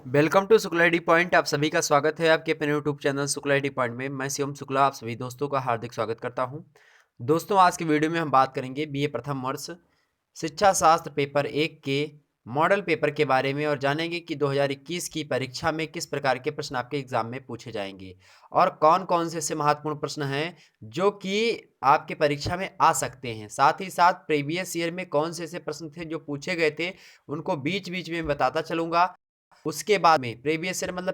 Welcome to Shukla D point. आप सभी का स्वागत है आपके अपने YouTube channel Shukla D point में। मैं शिवम शुक्ला आप सभी दोस्तों का हार्दिक स्वागत करता हूं। दोस्तों, आज की वीडियो में हम बात करेंगे बीए प्रथम वर्ष शिक्षा शास्त्र पेपर 1 के मॉडल पेपर के बारे में और जानेंगे कि 2021 की परीक्षा में किस प्रकार के प्रश्न आपके एग्जाम में पूछे जाएंगे और कौन कौन से ऐसे महत्वपूर्ण प्रश्न हैं जो कि आपके परीक्षा में आ सकते हैं। साथ ही साथ प्रीवियस ईयर में कौन से ऐसे प्रश्न थे जो पूछे गए थे, उनको बीच बीच में बताता चलूंगा। उसके बाद में प्रीवियस ईयर मतलब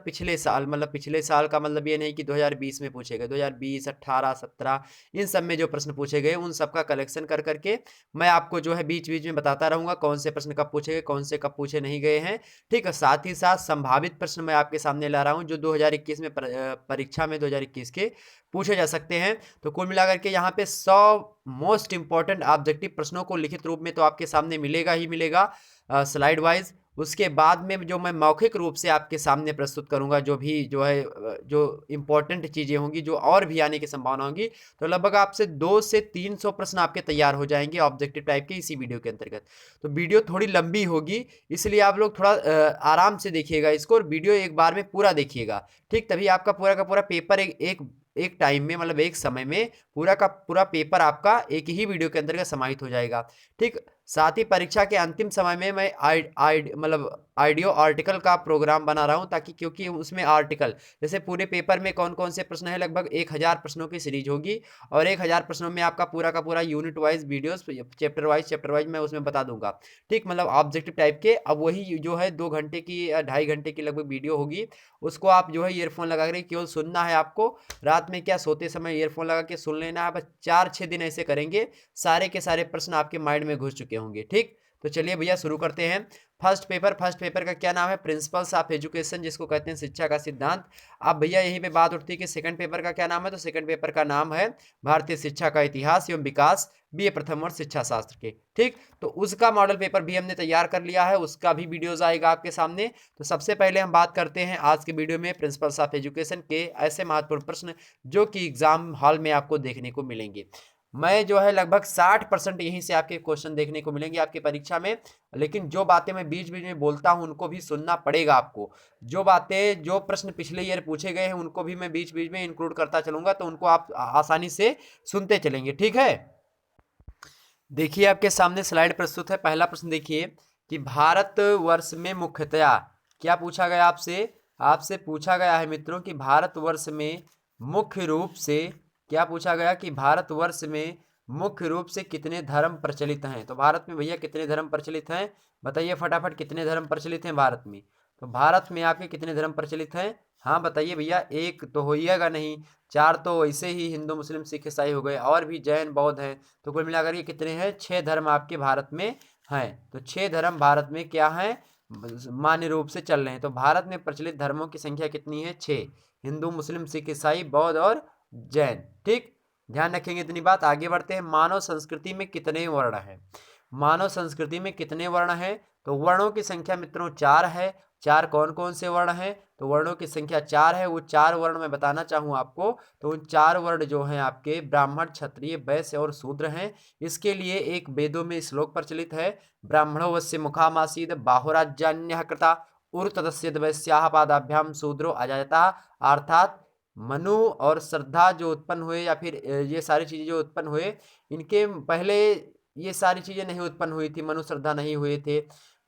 पिछले साल का मतलब ये नहीं कि 2020 में पूछे गए, 2020, 18, 17 इन सब में जो प्रश्न पूछे गए उन सब का कलेक्शन कर करके मैं आपको जो है बीच बीच में बताता रहूंगा कौन से प्रश्न कब पूछे गए, कौन से कब पूछे नहीं गए हैं। ठीक है, साथ ही साथ संभावित प्रश्न मैं आपके सामने ला रहा हूँ जो 2021 में परीक्षा में 2021 के पूछे जा सकते हैं। तो कुल मिलाकर के यहाँ पे 100 मोस्ट इंपॉर्टेंट ऑब्जेक्टिव प्रश्नों को लिखित रूप में तो आपके सामने मिलेगा ही मिलेगा, स्लाइड वाइज। उसके बाद में जो मैं मौखिक रूप से आपके सामने प्रस्तुत करूंगा, जो भी जो है जो इम्पोर्टेंट चीज़ें होंगी, जो और भी आने की संभावना होगी, तो लगभग आपसे 200 से 300 प्रश्न आपके तैयार हो जाएंगे ऑब्जेक्टिव टाइप के इसी वीडियो के अंतर्गत। तो वीडियो थोड़ी लंबी होगी, इसलिए आप लोग थोड़ा आराम से देखिएगा इसको और वीडियो एक बार में पूरा देखिएगा। ठीक, तभी आपका पूरा का पूरा पेपर एक टाइम में मतलब एक समय में पूरा का पूरा पेपर आपका एक ही वीडियो के अंतर्गत समाहित हो जाएगा। ठीक, साथ ही परीक्षा के अंतिम समय में मैं ऑडियो आर्टिकल का प्रोग्राम बना रहा हूं, ताकि क्योंकि उसमें आर्टिकल जैसे पूरे पेपर में कौन कौन से प्रश्न है, लगभग 1000 प्रश्नों की सीरीज होगी और 1000 प्रश्नों में आपका पूरा का पूरा unit wise videos chapter wise मैं उसमें बता दूंगा। ठीक, मतलब ऑब्जेक्टिव टाइप के। अब वही जो है 2 घंटे की 2.5 घंटे की लगभग वीडियो होगी, उसको आप जो है ईयरफोन लगा कर केवल सुनना है आपको। रात में क्या सोते समय ईयरफोन लगा के सुन लेना है। बस 4-6 दिन ऐसे करेंगे, सारे के सारे प्रश्न आपके माइंड में घुस चुके होंगे। ठीक, तो चलिए भैया शुरू करते हैं। फर्स्ट पेपर का क्या नाम है? प्रिंसिपल्स ऑफ एजुकेशन, जिसको कहते हैं शिक्षा का सिद्धांत। अब भैया यहीं पे बात उठती है कि सेकंड पेपर का क्या नाम है, तो सेकंड पेपर का नाम है भारतीय शिक्षा का इतिहास एवं विकास, बीए प्रथम वर्ष शिक्षा शास्त्र के। ठीक, तो उसका मॉडल पेपर भी हमने तैयार कर लिया है, उसका भी वीडियोज आएगा आपके सामने। तो सबसे पहले हम बात करते हैं आज के वीडियो में प्रिंसिपल्स ऑफ एजुकेशन के ऐसे महत्वपूर्ण प्रश्न जो कि एग्जाम हॉल में आपको देखने को मिलेंगे। मैं जो है लगभग 60% यहीं से आपके क्वेश्चन देखने को मिलेंगे आपकी परीक्षा में। लेकिन जो बातें मैं बीच बीच में बोलता हूं उनको भी सुनना पड़ेगा आपको। जो प्रश्न पिछले ईयर पूछे गए हैं उनको भी मैं बीच बीच में इंक्लूड करता चलूंगा, तो उनको आप आसानी से सुनते चलेंगे। ठीक है, देखिए आपके सामने स्लाइड प्रस्तुत है। पहला प्रश्न देखिए कि भारत वर्ष में मुख्यतया क्या पूछा गया आपसे। आपसे पूछा गया है मित्रों कि भारतवर्ष में मुख्य रूप से क्या पूछा गया कि भारतवर्ष में मुख्य रूप से कितने धर्म प्रचलित हैं। तो भारत में भैया कितने धर्म प्रचलित हैं, बताइए फटाफट, कितने धर्म प्रचलित हैं भारत में। तो भारत में आपके कितने धर्म प्रचलित हैं, हाँ बताइए भैया। एक तो होइएगा नहीं, 4 तो वैसे ही हिंदू मुस्लिम सिख ईसाई हो गए, और भी जैन बौद्ध हैं। तो कुल मिलाकर ये कितने हैं, 6 धर्म आपके भारत में हैं। तो 6 धर्म भारत में क्या हैं, मान्य रूप से चल रहे हैं। तो भारत में प्रचलित धर्मों की संख्या कितनी है, 6, हिंदू मुस्लिम सिख ईसाई बौद्ध और जैन। ठीक, ध्यान रखेंगे इतनी बात। आगे बढ़ते हैं। मानव संस्कृति में कितने वर्ण हैं, मानव संस्कृति में कितने वर्ण हैं। तो वर्णों की संख्या मित्रों 4 है। 4 कौन कौन से वर्ण हैं, तो वर्णों की संख्या 4 है। वो 4 वर्ण मैं बताना चाहूँ आपको, तो उन 4 वर्ण जो हैं आपके ब्राह्मण क्षत्रिय वैश्य और शूद्र हैं। इसके लिए एक वेदों में श्लोक प्रचलित है, ब्राह्मणो वस्य मुखामासीद बाहुराज्यान्यः कृता उर्तदस्य वैश्याः पादाभ्याम शूद्रो अजायता। अर्थात मनु और श्रद्धा जो उत्पन्न हुए, या फिर ये सारी चीजें जो उत्पन्न हुए, इनके पहले ये सारी चीजें नहीं उत्पन्न हुई थी, मनु श्रद्धा नहीं हुए थे।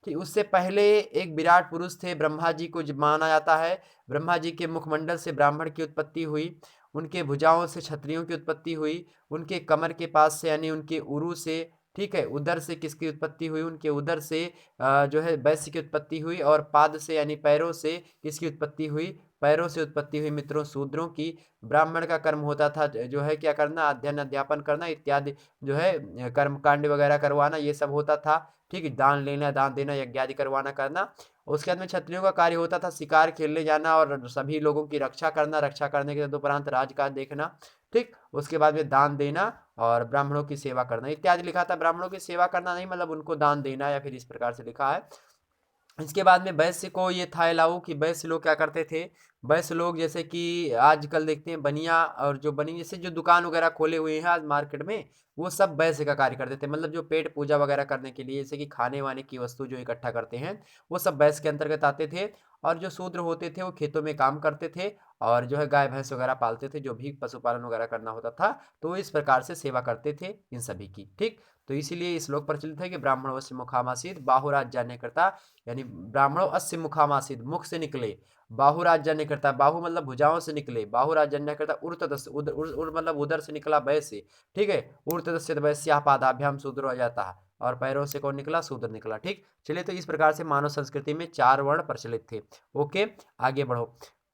कि उससे पहले एक विराट पुरुष थे, ब्रह्मा जी को माना जाता है। ब्रह्मा जी के मुखमंडल से ब्राह्मण की उत्पत्ति हुई, उनके भुजाओं से क्षत्रियों की उत्पत्ति हुई, उनके कमर के पास से यानी उनके उरु से, ठीक है, उदर से किसकी उत्पत्ति हुई, उनके उदर से जो है वैश्य की उत्पत्ति हुई, और पाद से यानी पैरों से किसकी उत्पत्ति हुई, पैरों से उत्पत्ति हुई मित्रों शूद्रों की। ब्राह्मण का कर्म होता था जो है क्या करना, अध्ययन अध्यापन करना इत्यादि, जो है कर्म कांड वगैरह करवाना, ये सब होता था। ठीक है, दान लेना दान देना यज्ञ आदि करवाना करना। उसके बाद में क्षत्रियों का कार्य होता था शिकार खेलने जाना और सभी लोगों की रक्षा करना, रक्षा करने के उपरांत राजकाज देखना। ठीक, उसके बाद में दान देना और ब्राह्मणों की सेवा करना इत्यादि लिखा था। ब्राह्मणों की सेवा करना नहीं, मतलब उनको दान देना, या फिर इस प्रकार से लिखा है। इसके बाद में वैश्य को ये था अलाउ कि वैश्य लोग क्या करते थे, वैश्य लोग जैसे कि आजकल देखते हैं बनिया और जो बनी जैसे जो दुकान वगैरह खोले हुए हैं आज मार्केट में, वो सब वैश्य का कार्य करते थे। मतलब जो पेट पूजा वगैरह करने के लिए, जैसे कि खाने वाने की वस्तु जो इकट्ठा करते हैं, वो सब वैश्य के अंतर्गत आते थे। और जो शूद्र होते थे वो खेतों में काम करते थे और जो है गाय भैंस वगैरह पालते थे, जो भी पशुपालन वगैरह करना होता था, तो वो इस प्रकार से सेवा करते थे इन सभी की। ठीक, तो इसीलिए श्लोक प्रचलित है कि ब्राह्मणो अस्य मुखामासीत बाहुराज जाने करता, यानी ब्राह्मणों अस्य मुखामासीत, मुख से निकले, बाहुराज जाने करता, बाहु मतलब भुजाओं से निकले, बाहुराज जाने करता उर्तदस्य, उर मतलब उधर से निकला वै से, ठीक है, उर्तदस्य वैश्या पादाभ्याम शूद्रो आ जाता है, और पैरों से कौन निकला, शूद्र निकला। ठीक, चलिए, तो इस प्रकार से मानव संस्कृति में 4 वर्ण प्रचलित थे। ओके, आगे बढ़ो।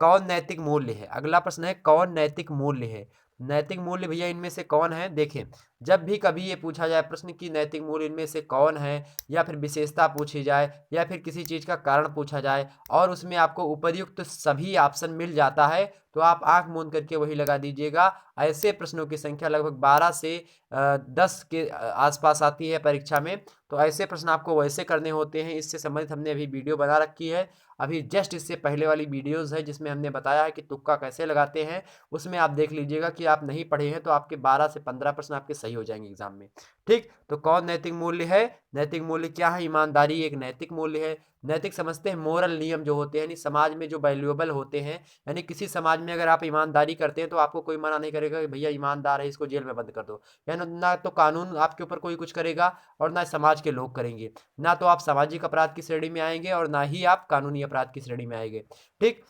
कौन नैतिक मूल्य है, अगला प्रश्न है कौन नैतिक मूल्य है। नैतिक मूल्य भैया इनमें से कौन है, देखें, जब भी कभी ये पूछा जाए प्रश्न कि नैतिक मूल्य इनमें से कौन है, या फिर विशेषता पूछी जाए, या फिर किसी चीज का कारण पूछा जाए और उसमें आपको उपर्युक्त सभी ऑप्शन मिल जाता है, तो आप आंख मूंद करके वही लगा दीजिएगा। ऐसे प्रश्नों की संख्या लगभग 12 से 10 के आसपास आती है परीक्षा में, तो ऐसे प्रश्न आपको वैसे करने होते हैं। इससे संबंधित हमने अभी वीडियो बना रखी है, अभी जस्ट इससे पहले वाली वीडियोस है जिसमें हमने बताया है कि तुक्का कैसे लगाते हैं, उसमें आप देख लीजिएगा कि आप नहीं पढ़े हैं तो आपके 12 से 15 प्रश्न आपके सही हो जाएंगे एग्जाम में। ठीक, तो कौन नैतिक मूल्य है, नैतिक मूल्य क्या है, ईमानदारी एक नैतिक मूल्य है। नैतिक समझते हैं मोरल नियम जो होते हैं, यानी समाज में जो वैल्यूएबल होते हैं, यानी किसी समाज में अगर आप ईमानदारी करते हैं तो आपको कोई मना नहीं करेगा कि भैया ईमानदार है इसको जेल में बंद कर दो, यानी ना तो कानून आपके ऊपर कोई कुछ करेगा और ना समाज के लोग करेंगे, ना तो आप सामाजिक अपराध की श्रेणी में आएंगे और ना ही आप कानूनी अपराध की श्रेणी में आएंगे। ठीक,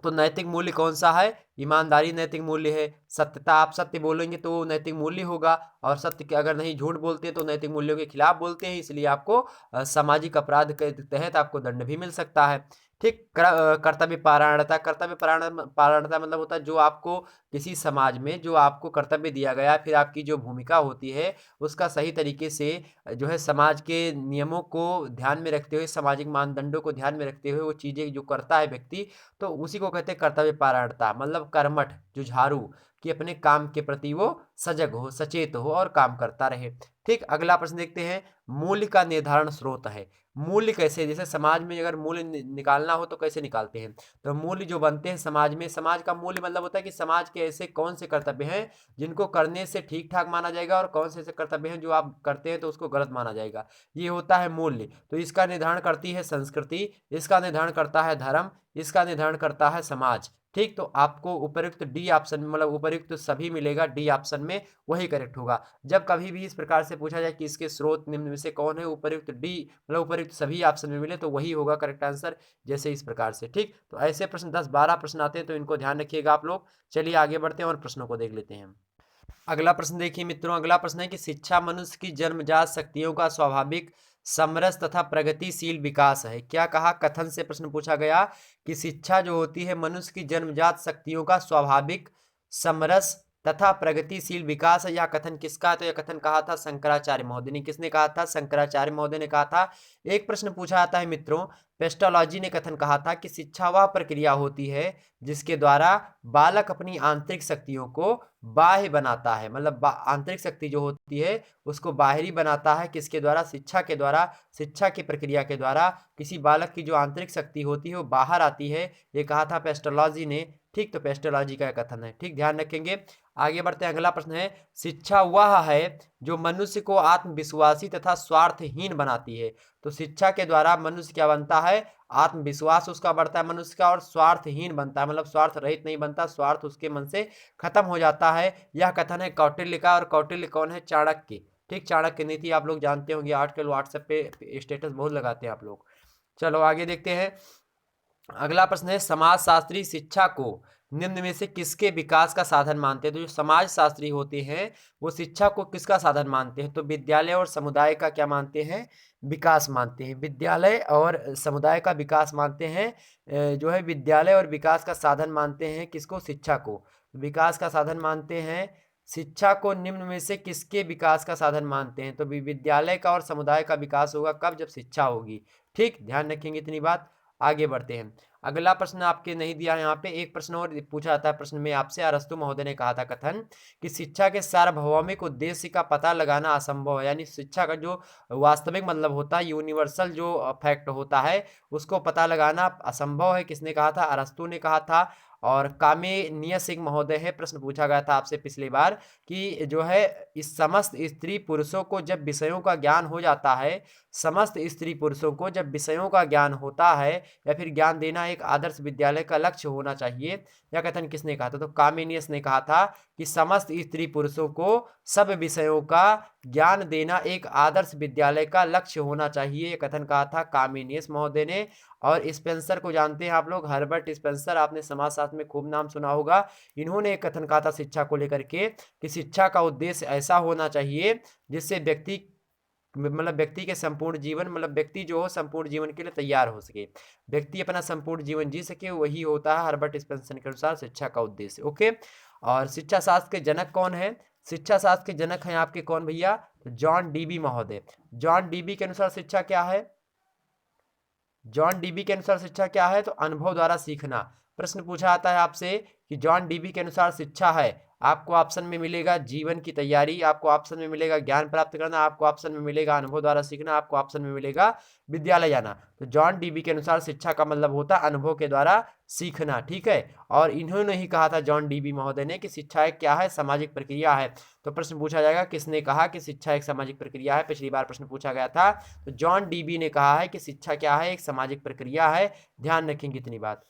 तो नैतिक मूल्य कौन सा है, ईमानदारी नैतिक मूल्य है। सत्यता, आप सत्य बोलेंगे तो नैतिक मूल्य होगा, और सत्य के अगर नहीं, झूठ बोलते हैं तो नैतिक मूल्यों के खिलाफ बोलते हैं, इसलिए आपको सामाजिक अपराध के तहत आपको दंड भी मिल सकता है। ठीक, कर्तव्य पारायणता, कर्तव्य पारायणता मतलब होता है जो आपको किसी समाज में जो आपको कर्तव्य दिया गया, फिर आपकी जो भूमिका होती है उसका सही तरीके से जो है समाज के नियमों को ध्यान में रखते हुए, सामाजिक मानदंडों को ध्यान में रखते हुए वो चीजें जो करता है व्यक्ति, तो उसी को कहते हैं कर्तव्य पारायणता, मतलब कर्मठ, जुझारू, कि अपने काम के प्रति वो सजग हो, सचेत हो और काम करता रहे। ठीक, अगला प्रश्न देखते हैं, मूल्य का निर्धारण स्रोत है। मूल्य कैसे, जैसे समाज में अगर मूल्य निकालना हो तो कैसे निकालते हैं, तो मूल्य जो बनते हैं समाज में, समाज का मूल्य मतलब होता है कि समाज के ऐसे कौन से कर्तव्य हैं जिनको करने से ठीक ठाक माना जाएगा, और कौन से ऐसे कर्तव्य हैं जो आप करते हैं तो उसको गलत माना जाएगा, ये होता है मूल्य। तो इसका निर्धारण करती है संस्कृति, इसका निर्धारण करता है धर्म, इसका निर्धारण करता है समाज। ठीक, तो आपको उपयुक्त डी ऑप्शन, मतलब उपयुक्त सभी मिलेगा डी ऑप्शन में, वही करेक्ट होगा। जब कभी भी इस प्रकार से पूछा जाए कि इसके स्रोत निम्न में से कौन है, उपयुक्त डी मतलब उपयुक्त सभी ऑप्शन में मिले तो वही होगा करेक्ट आंसर, जैसे इस प्रकार से। ठीक, तो ऐसे प्रश्न 10-12 प्रश्न आते हैं, तो इनको ध्यान रखिएगा आप लोग। चलिए आगे बढ़ते हैं और प्रश्नों को देख लेते हैं। अगला प्रश्न देखिए मित्रों, अगला प्रश्न है कि शिक्षा मनुष्य की जन्मजात शक्तियों का स्वाभाविक समरस तथा प्रगतिशील विकास है। क्या कहा, कथन से प्रश्न पूछा गया कि शिक्षा जो होती है मनुष्य की जन्मजात शक्तियों का स्वाभाविक समरस तथा प्रगतिशील विकास है। यह कथन किसका है, तो यह कथन कहा था शंकराचार्य महोदय ने। किसने कहा था, शंकराचार्य महोदय ने कहा था। एक प्रश्न पूछा जाता है मित्रों, पेस्टोलॉजी ने कथन कहा था कि शिक्षा वह प्रक्रिया होती है जिसके द्वारा बालक अपनी आंतरिक शक्तियों को बाह्य बनाता है, मतलब आंतरिक शक्ति जो होती है उसको बाहरी बनाता है, किसके द्वारा, शिक्षा के द्वारा। शिक्षा की प्रक्रिया के द्वारा किसी बालक की जो आंतरिक शक्ति होती है वो बाहर आती है, ये कहा था पेस्टोलॉजी ने। ठीक, तो पेस्टोलॉजी का कथन है। ठीक, ध्यान रखेंगे। आगे बढ़ते हैं, अगला प्रश्न है, शिक्षा वह है जो मनुष्य को आत्मविश्वासी तथा स्वार्थहीन बनाती है। तो शिक्षा के द्वारा मनुष्य क्या बनता है, आत्मविश्वास उसका बढ़ता है मनुष्य का, और स्वार्थहीन बनता है, मतलब स्वार्थ रहित नहीं बनता, स्वार्थ उसके मन से खत्म हो जाता है। यह कथन है कौटिल्य का, और कौटिल्य कौन है, चाणक्य। ठीक, चाणक्य नीति आप लोग जानते होंगे, आजकल व्हाट्सएप पे स्टेटस बहुत लगाते हैं आप लोग। चलो आगे देखते हैं। अगला प्रश्न है, समाजशास्त्री शिक्षा को निम्न में से किसके विकास का साधन मानते हैं। तो जो समाज शास्त्री होते हैं वो शिक्षा को किसका साधन मानते हैं, तो विद्यालय और समुदाय का क्या मानते हैं, विकास मानते हैं। विद्यालय और समुदाय का विकास मानते हैं, जो है विद्यालय और विकास का साधन मानते हैं किसको, शिक्षा को। विकास का साधन मानते हैं शिक्षा को, निम्न में से किसके विकास का साधन मानते हैं, तो विद्यालय का और समुदाय का विकास होगा कब, जब शिक्षा होगी। ठीक, ध्यान रखेंगे इतनी बात। आगे बढ़ते हैं। अगला प्रश्न आपके नहीं दिया यहाँ पे, एक प्रश्न और पूछा जाता है प्रश्न में आपसे। अरस्तु महोदय ने कहा था कथन कि शिक्षा के सार्वभौमिक उद्देश्य का पता लगाना असंभव है, यानी शिक्षा का जो वास्तविक मतलब होता है, यूनिवर्सल जो फैक्ट होता है उसको पता लगाना असंभव है। किसने कहा था, अरस्तु ने कहा था। और कामेनिय सिंह महोदय है। प्रश्न पूछा गया था आपसे पिछली बार कि जो है इस समस्त स्त्री पुरुषों को जब विषयों का ज्ञान हो जाता है, समस्त स्त्री पुरुषों को जब विषयों का ज्ञान होता है या फिर ज्ञान देना एक आदर्श विद्यालय का लक्ष्य होना चाहिए, यह कथन किसने कहा था? तो कामेनियस ने कहा था कि समस्त स्त्री पुरुषों को सब विषयों का ज्ञान देना एक आदर्श विद्यालय का लक्ष्य होना चाहिए, यह कथन कहा था कामेनियस महोदय ने। और स्पेंसर को जानते हैं आप लोग, हर्बर्ट स्पेंसर, आपने समाजशास्त्र में खूब नाम सुना होगा। इन्होंने एक कथन कहा था शिक्षा को लेकर के कि शिक्षा का उद्देश्य ऐसा होना चाहिए जिससे व्यक्ति के संपूर्ण जीवन, व्यक्ति जो हो संपूर्ण जीवन के लिए तैयार हो सके, व्यक्ति अपना संपूर्ण जीवन जी सके, वही होता है हर्बर्ट स्पेंसर के अनुसार शिक्षा का उद्देश्य। ओके। और शिक्षा शास्त्र के जनक कौन है? शिक्षा शास्त्र के जनक हैं आपके कौन भैया? तो जॉन डीबी महोदय। जॉन डीबी के अनुसार शिक्षा क्या है? जॉन डीबी के अनुसार शिक्षा क्या है? तो अनुभव द्वारा सीखना। प्रश्न पूछा आता है आपसे कि जॉन डीबी के अनुसार शिक्षा है, आपको ऑप्शन में मिलेगा जीवन की तैयारी, आपको ऑप्शन में मिलेगा ज्ञान प्राप्त करना, आपको ऑप्शन में मिलेगा अनुभव द्वारा सीखना, आपको ऑप्शन में मिलेगा विद्यालय जाना। तो जॉन डीबी के अनुसार शिक्षा का मतलब होता है अनुभव के द्वारा सीखना। ठीक है। और इन्होंने ही कहा था जॉन डीबी महोदय ने कि शिक्षा एक क्या है? सामाजिक प्रक्रिया है। तो प्रश्न पूछा जाएगा किसने कहा कि शिक्षा एक सामाजिक प्रक्रिया है? पिछली बार प्रश्न पूछा गया था। तो जॉन डीबी ने कहा है कि शिक्षा क्या है? एक सामाजिक प्रक्रिया है। ध्यान रखेंगे इतनी बात।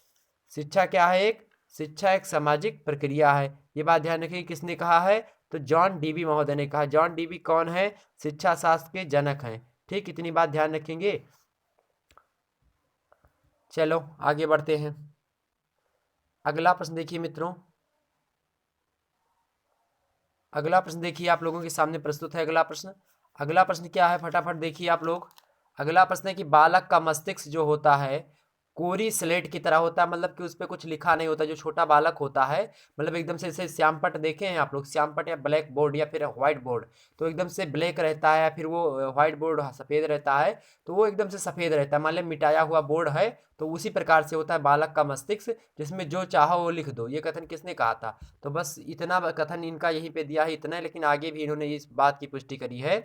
शिक्षा क्या है? शिक्षा एक सामाजिक प्रक्रिया है। ये बात ध्यान रखिए किसने कहा है? तो जॉन डीबी महोदय ने कहा। जॉन डीबी कौन है? शिक्षा शास्त्र के जनक हैं। ठीक, इतनी बात ध्यान रखेंगे। चलो आगे बढ़ते हैं। अगला प्रश्न देखिए मित्रों, अगला प्रश्न देखिए आप लोगों के सामने प्रस्तुत है। अगला प्रश्न क्या है? फटाफट देखिए आप लोग। अगला प्रश्न है कि बालक का मस्तिष्क जो होता है कोरी स्लेट की तरह होता है, मतलब कि उस पर कुछ लिखा नहीं होता। जो छोटा बालक होता है, एकदम से जैसे श्यामपट देखे हैं आप लोग, श्यामपट या ब्लैक बोर्ड या फिर व्हाइट बोर्ड, तो एकदम से ब्लैक रहता है या फिर वो व्हाइट बोर्ड सफ़ेद रहता है, तो वो एकदम से सफ़ेद रहता है, मान लिया मिटाया हुआ बोर्ड है, तो उसी प्रकार से होता है बालक का मस्तिष्क, जिसमें जो चाहो वो लिख दो। ये कथन किसने कहा था? तो बस इतना कथन इनका यहीं पे दिया है, इतना है। लेकिन आगे भी इन्होंने इस बात की पुष्टि करी है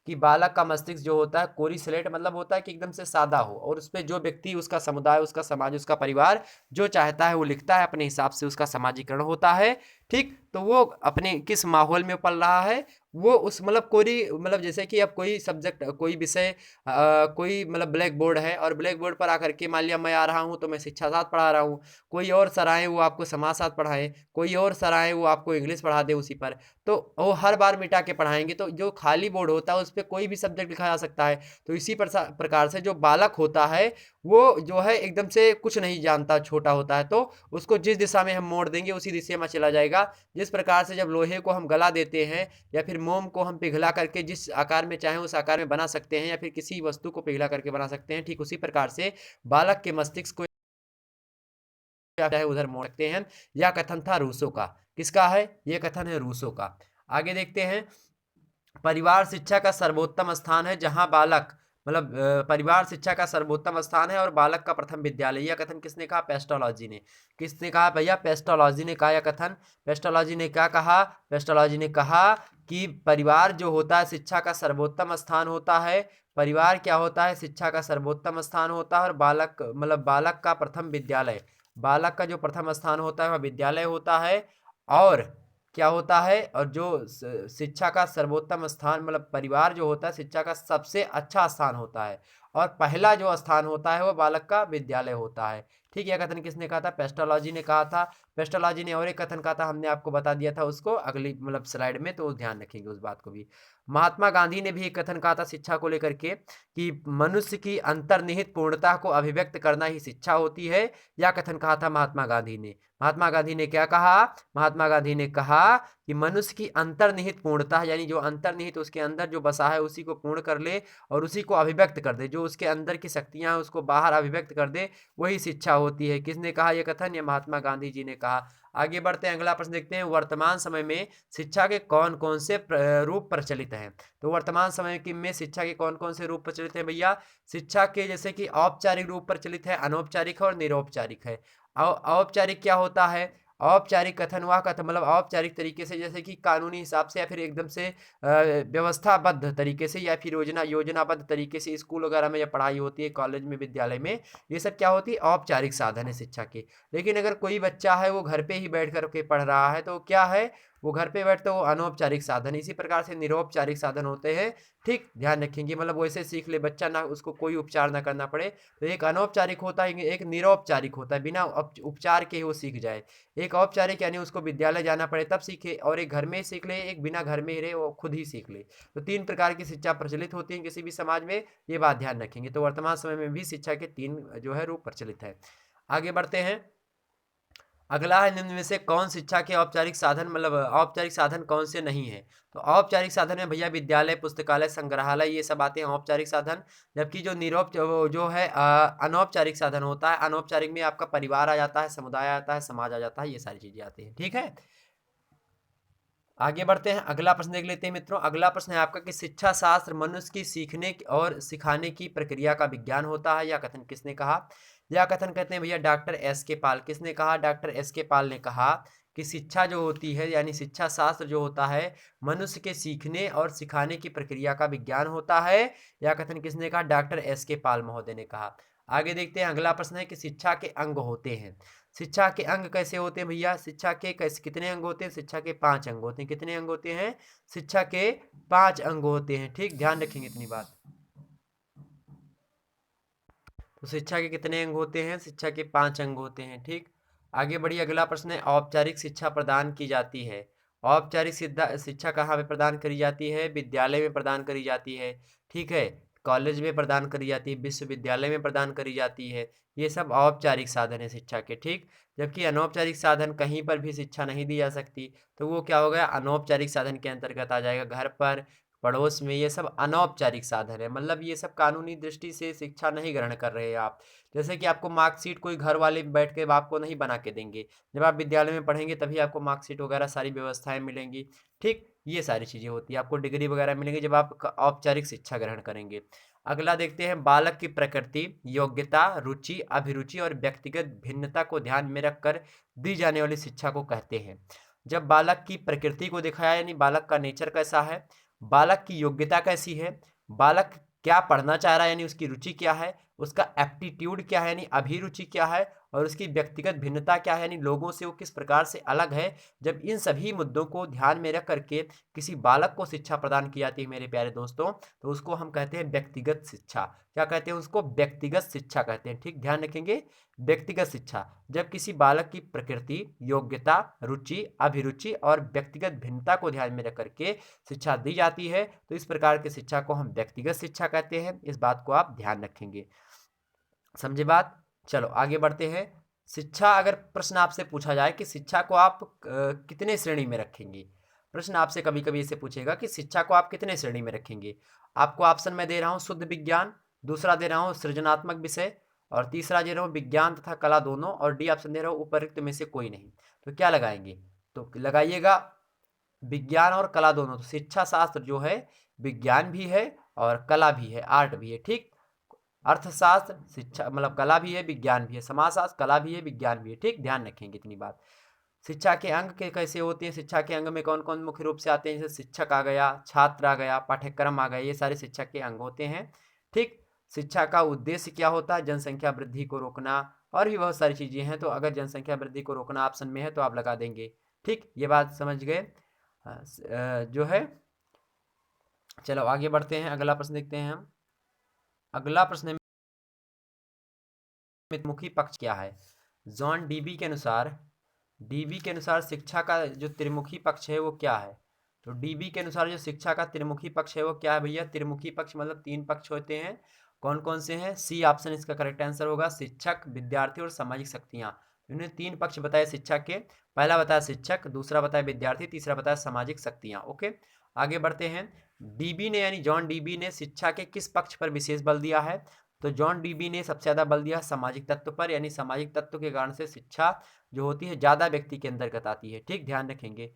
कि बालक का मस्तिष्क जो होता है कोरी स्लेट, मतलब होता है कि एकदम से सादा हो, और उस पर जो व्यक्ति, उसका समुदाय, उसका समाज, उसका परिवार जो चाहता है वो लिखता है, अपने हिसाब से उसका समाजीकरण होता है। ठीक, तो वो अपने किस माहौल में पल रहा है, वो उस कोरी, जैसे कि अब कोई सब्जेक्ट, कोई विषय, कोई ब्लैक बोर्ड है, और ब्लैक बोर्ड पर आकर के मान लिया मैं आ रहा हूँ तो मैं शिक्षा शास्त्र पढ़ा रहा हूँ, कोई और सर आए वो आपको समाजशास्त्र पढ़ाए, कोई और सर आए वो आपको इंग्लिश पढ़ा दे उसी पर, तो वो हर बार मिटा के पढ़ाएंगे, तो जो खाली बोर्ड होता है उस पर कोई भी सब्जेक्ट लिखा जा सकता है। तो इसी प्रकार से जो बालक होता है वो जो है एकदम से कुछ नहीं जानता, छोटा होता है, तो उसको जिस दिशा में हम मोड़ देंगे उसी दिशा में चला जाएगा। जिस प्रकार से जब लोहे को हम गला देते हैं या फिर मोम को हम पिघला करके जिस आकार में चाहें उस आकार में बना सकते हैं, या फिर किसी वस्तु को पिघला करके बना सकते हैं, ठीक उसी प्रकार से बालक के मस्तिष्क को चाहे उधर मोड़ सकते हैं। यह कथन था रूसो का। किसका है? यह कथन है रूसो का। आगे देखते हैं। परिवार शिक्षा का सर्वोत्तम स्थान है जहां बालक, परिवार शिक्षा का सर्वोत्तम स्थान है और बालक का प्रथम विद्यालय। यह कथन किसने कहा? पेस्टोलॉजी ने। किसने कहा भैया? पेस्टोलॉजी ने कहा यह कथन। पेस्टोलॉजी ने क्या कहा? पेस्टोलॉजी ने कहा कि परिवार जो होता है शिक्षा का सर्वोत्तम स्थान होता है। परिवार क्या होता है? शिक्षा का सर्वोत्तम स्थान होता है, और बालक का प्रथम विद्यालय, बालक का जो प्रथम स्थान होता है वह विद्यालय होता है। और क्या होता है? और जो शिक्षा का सर्वोत्तम स्थान, परिवार जो होता है शिक्षा का सबसे अच्छा स्थान होता है, और पहला जो स्थान होता है वो बालक का विद्यालय होता है। ठीक है, कथन किसने कहा था? पेस्टोलॉजी ने कहा था। पेस्टोलॉजी ने और एक कथन कहा था, हमने आपको बता दिया था उसको अगली स्लाइड में, तो ध्यान रखेंगे उस बात को भी। महात्मा गांधी ने भी एक कथन कहा था शिक्षा को लेकर के कि मनुष्य की अंतर्निहित पूर्णता को अभिव्यक्त करना ही शिक्षा होती है। यह कथन कहा था महात्मा गांधी ने। महात्मा गांधी ने क्या कहा? महात्मा गांधी ने कहा कि मनुष्य की अंतर्निहित पूर्णता, यानी जो अंतर्निहित उसके अंदर जो बसा है उसी को पूर्ण कर ले और उसी को अभिव्यक्त कर दे, जो उसके अंदर की शक्तियां हैं उसको बाहर अभिव्यक्त कर दे, वही शिक्षा होती है। किसने कहा यह कथन? यह महात्मा गांधी जी ने कहा। आगे बढ़ते हैं, अगला प्रश्न देखते हैं। वर्तमान समय में शिक्षा के कौन कौन से रूप प्रचलित हैं? तो वर्तमान समय में शिक्षा के कौन कौन से रूप प्रचलित हैं भैया? शिक्षा के जैसे कि औपचारिक रूप प्रचलित है, अनौपचारिक है और निरौपचारिक है। औपचारिक क्या होता है? औपचारिक कथन वह कथन मतलब औपचारिक तरीके से, जैसे कि कानूनी हिसाब से या फिर एकदम से व्यवस्थाबद्ध तरीके से या फिर योजनाबद्ध तरीके से स्कूल वगैरह में जब पढ़ाई होती है, कॉलेज में, विद्यालय में, ये सब क्या होती है? औपचारिक साधन है शिक्षा के। लेकिन अगर कोई बच्चा है वो घर पे ही बैठ कर के पढ़ रहा है तो क्या है? वो घर पे बैठते वो अनौपचारिक साधन। इसी प्रकार से निरौपचारिक साधन होते हैं। ठीक, ध्यान रखेंगे, मतलब वैसे सीख ले बच्चा, ना उसको कोई उपचार ना करना पड़े। तो एक अनौपचारिक होता है, एक निरौपचारिक होता है, बिना उपचार के ही वो सीख जाए। एक औपचारिक यानी उसको विद्यालय जाना पड़े तब सीखे, और एक घर में ही सीख ले, एक बिना घर में ही रहे वो खुद ही सीख ले। तो 3 प्रकार की शिक्षा प्रचलित होती है किसी भी समाज में, ये बात ध्यान रखेंगे। तो वर्तमान समय में भी शिक्षा के 3 जो है रूप प्रचलित है। आगे बढ़ते हैं। अगला है, निम्न में से कौन शिक्षा के औपचारिक साधन, मतलब औपचारिक साधन कौन से नहीं है? तो औपचारिक साधन में भैया विद्यालय, पुस्तकालय, संग्रहालय, ये सब आते हैं औपचारिक साधन। जबकि जो जो है अनौपचारिक साधन होता है, अनौपचारिक में आपका परिवार आ जाता है, समुदाय आता है, समाज आ जाता है, ये सारी चीजें आती हैं। ठीक है, आगे बढ़ते हैं। अगला प्रश्न देख लेते हैं मित्रों। अगला प्रश्न है आपका कि शिक्षा शास्त्र मनुष्य की सीखने और सिखाने की प्रक्रिया का विज्ञान होता है। यह कथन किसने कहा? यह कथन कहते हैं भैया डॉक्टर एस के पाल। किसने कहा? डॉक्टर एस के पाल ने कहा कि शिक्षा जो होती है यानी शिक्षा शास्त्र जो होता है मनुष्य के सीखने और सिखाने की प्रक्रिया का विज्ञान होता है। यह कथन किसने कहा? डॉक्टर एस के पाल महोदय ने कहा। आगे देखते हैं। अगला प्रश्न है कि शिक्षा के अंग होते हैं। शिक्षा के अंग कैसे होते हैं भैया? शिक्षा के कैसे कितने अंग होते हैं? शिक्षा के 5 अंग होते हैं। कितने अंग होते हैं? शिक्षा के 5 अंग होते हैं। ठीक, ध्यान रखेंगे इतनी बात। तो शिक्षा के कितने अंग होते हैं? शिक्षा के 5 अंग होते हैं। ठीक, आगे बढ़िए। अगला प्रश्न है, औपचारिक शिक्षा प्रदान की जाती है। औपचारिक शिक्षा कहाँ पे प्रदान करी जाती है? विद्यालय में प्रदान करी जाती है। ठीक है, कॉलेज में प्रदान करी जाती है, विश्वविद्यालय में प्रदान करी जाती है। ये सब औपचारिक साधन है शिक्षा के। ठीक, जबकि अनौपचारिक साधन कहीं पर भी शिक्षा नहीं दी जा सकती, तो वो क्या हो गया? अनौपचारिक साधन के अंतर्गत आ जाएगा। घर पर, पड़ोस में, ये सब अनौपचारिक साधन है। मतलब ये सब कानूनी दृष्टि से शिक्षा नहीं ग्रहण कर रहे हैं आप। जैसे कि आपको मार्कशीट कोई घर वाले बैठ के आपको नहीं बना के देंगे। जब आप विद्यालय में पढ़ेंगे तभी आपको मार्कशीट वगैरह सारी व्यवस्थाएं मिलेंगी। ठीक, ये सारी चीजें होती है। आपको डिग्री वगैरह मिलेंगी जब आप औपचारिक शिक्षा ग्रहण करेंगे। अगला देखते हैं, बालक की प्रकृति, योग्यता, रुचि, अभिरुचि और व्यक्तिगत भिन्नता को ध्यान में रखकर दी जाने वाली शिक्षा को कहते हैं। जब बालक की प्रकृति को दिखाया यानी बालक का नेचर कैसा है, बालक की योग्यता कैसी है, बालक क्या पढ़ना चाह रहा है यानी उसकी रुचि क्या है, उसका एप्टीट्यूड क्या है यानी अभिरुचि क्या है, और उसकी व्यक्तिगत भिन्नता क्या है यानी लोगों से वो किस प्रकार से अलग है। जब इन सभी मुद्दों को ध्यान में रख करके किसी बालक को शिक्षा प्रदान की जाती है मेरे प्यारे दोस्तों, तो उसको हम कहते हैं व्यक्तिगत शिक्षा। क्या कहते हैं उसको? व्यक्तिगत शिक्षा कहते हैं। ठीक, ध्यान रखेंगे, व्यक्तिगत शिक्षा। जब किसी बालक की प्रकृति, योग्यता, रुचि, अभिरुचि और व्यक्तिगत भिन्नता को ध्यान में रख करके शिक्षा दी जाती है, तो इस प्रकार की शिक्षा को हम व्यक्तिगत शिक्षा कहते हैं। इस बात को आप ध्यान रखेंगे। समझे बात? चलो आगे बढ़ते हैं। शिक्षा, अगर प्रश्न आपसे पूछा जाए कि शिक्षा को आप कितने श्रेणी में रखेंगे, प्रश्न आपसे कभी कभी इसे पूछेगा कि शिक्षा को आप कितने श्रेणी में रखेंगे। आपको ऑप्शन में दे रहा हूँ शुद्ध विज्ञान, दूसरा दे रहा हूँ सृजनात्मक विषय, और तीसरा दे रहा हूँ विज्ञान तथा कला दोनों, और डी ऑप्शन दे रहा हूँ उपरोक्त में से कोई नहीं। तो क्या लगाएंगे? तो लगाइएगा विज्ञान और कला दोनों। तो शिक्षा शास्त्र जो है विज्ञान भी है और कला भी है, आर्ट भी है। ठीक, अर्थशास्त्र शिक्षा मतलब कला भी है विज्ञान भी है, समाजशास्त्र कला भी है विज्ञान भी है। ठीक, ध्यान रखेंगे इतनी बात। शिक्षा के अंग के कैसे होते हैं? शिक्षा के अंग में कौन कौन मुख्य रूप से आते हैं? जैसे शिक्षक आ गया, छात्र आ गया, पाठ्यक्रम आ गया, ये सारे शिक्षा के अंग होते हैं। ठीक, शिक्षा का उद्देश्य क्या होता है? जनसंख्या वृद्धि को रोकना, और भी बहुत सारी चीजें हैं। तो अगर जनसंख्या वृद्धि को रोकना ऑप्शन में है तो आप लगा देंगे। ठीक, ये बात समझ गए। जो है, चलो आगे बढ़ते हैं। अगला प्रश्न देखते हैं हम। अगला प्रश्न मुखी पक्ष क्या है? जॉन डीबी के अनुसार शिक्षा का जो त्रिमुखी पक्ष है वो क्या है? तो डीबी के अनुसार जो शिक्षा का त्रिमुखी पक्ष है वो क्या है भैया? त्रिमुखी पक्ष मतलब 3 पक्ष होते हैं। कौन कौन से हैं? सी ऑप्शन इसका करेक्ट आंसर होगा। शिक्षक, विद्यार्थी और सामाजिक शक्तियां। इन्होंने 3 पक्ष बताए शिक्षा के। पहला बताया शिक्षक, दूसरा बताया विद्यार्थी, तीसरा बताया सामाजिक शक्तियां। ओके, आगे बढ़ते हैं। डीबी ने यानी जॉन डीबी ने शिक्षा के किस पक्ष पर विशेष बल दिया है? तो जॉन डीबी ने सबसे ज्यादा बल दिया सामाजिक तत्व पर, यानी सामाजिक तत्व के कारण से शिक्षा जो होती है ज्यादा व्यक्ति के अंतर्गत आती है। ठीक, ध्यान रखेंगे।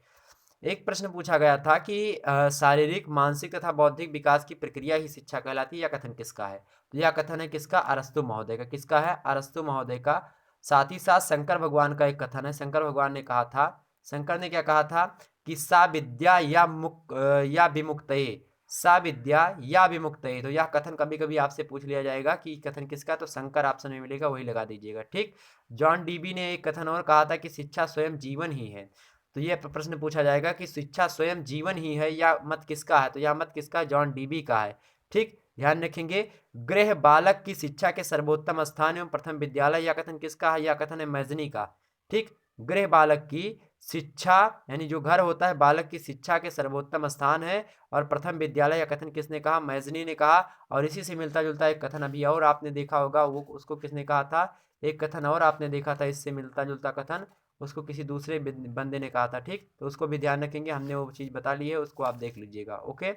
एक प्रश्न पूछा गया था कि शारीरिक, मानसिक तथा बौद्धिक विकास की प्रक्रिया ही शिक्षा कहलाती है। यह कथन किसका है? तो यह कथन है किसका? अरस्तु महोदय का। किसका है? अरस्तु महोदय का। साथ ही साथ शंकर भगवान का एक कथन है, शंकर भगवान ने कहा था, शंकर ने क्या कहा था कि सा विद्या या विमुक्तये, सा विद्या या विमुक्तये। तो यह कथन कभी कभी आपसे पूछ लिया जाएगा कि कथन किसका, तो शंकर ऑप्शन में मिलेगा, वही लगा दीजिएगा। ठीक। जॉन डीबी ने एक कथन और कहा था कि शिक्षा स्वयं जीवन ही है। तो यह प्रश्न पूछा जाएगा कि शिक्षा स्वयं जीवन ही है, या मत किसका है, तो यह मत किसका, जॉन डीबी का है। ठीक, ध्यान रखेंगे। गृह बालक की शिक्षा के सर्वोत्तम स्थान एवं प्रथम विद्यालय, यह कथन किसका है, यह कथन है मैजनी का। ठीक, गृह बालक की शिक्षा यानी जो घर होता है, बालक की शिक्षा के सर्वोत्तम स्थान है, और प्रथम विद्यालय, यह कथन किसने कहा, मैजनी ने कहा। और इसी से मिलता जुलता एक कथन अभी और आपने देखा होगा, वो उसको किसने कहा था, एक कथन और आपने देखा था इससे मिलता जुलता कथन, उसको किसी दूसरे बंदे ने कहा था। ठीक, तो उसको भी ध्यान रखेंगे, हमने वो चीज़ बता ली है, उसको आप देख लीजिएगा। ओके।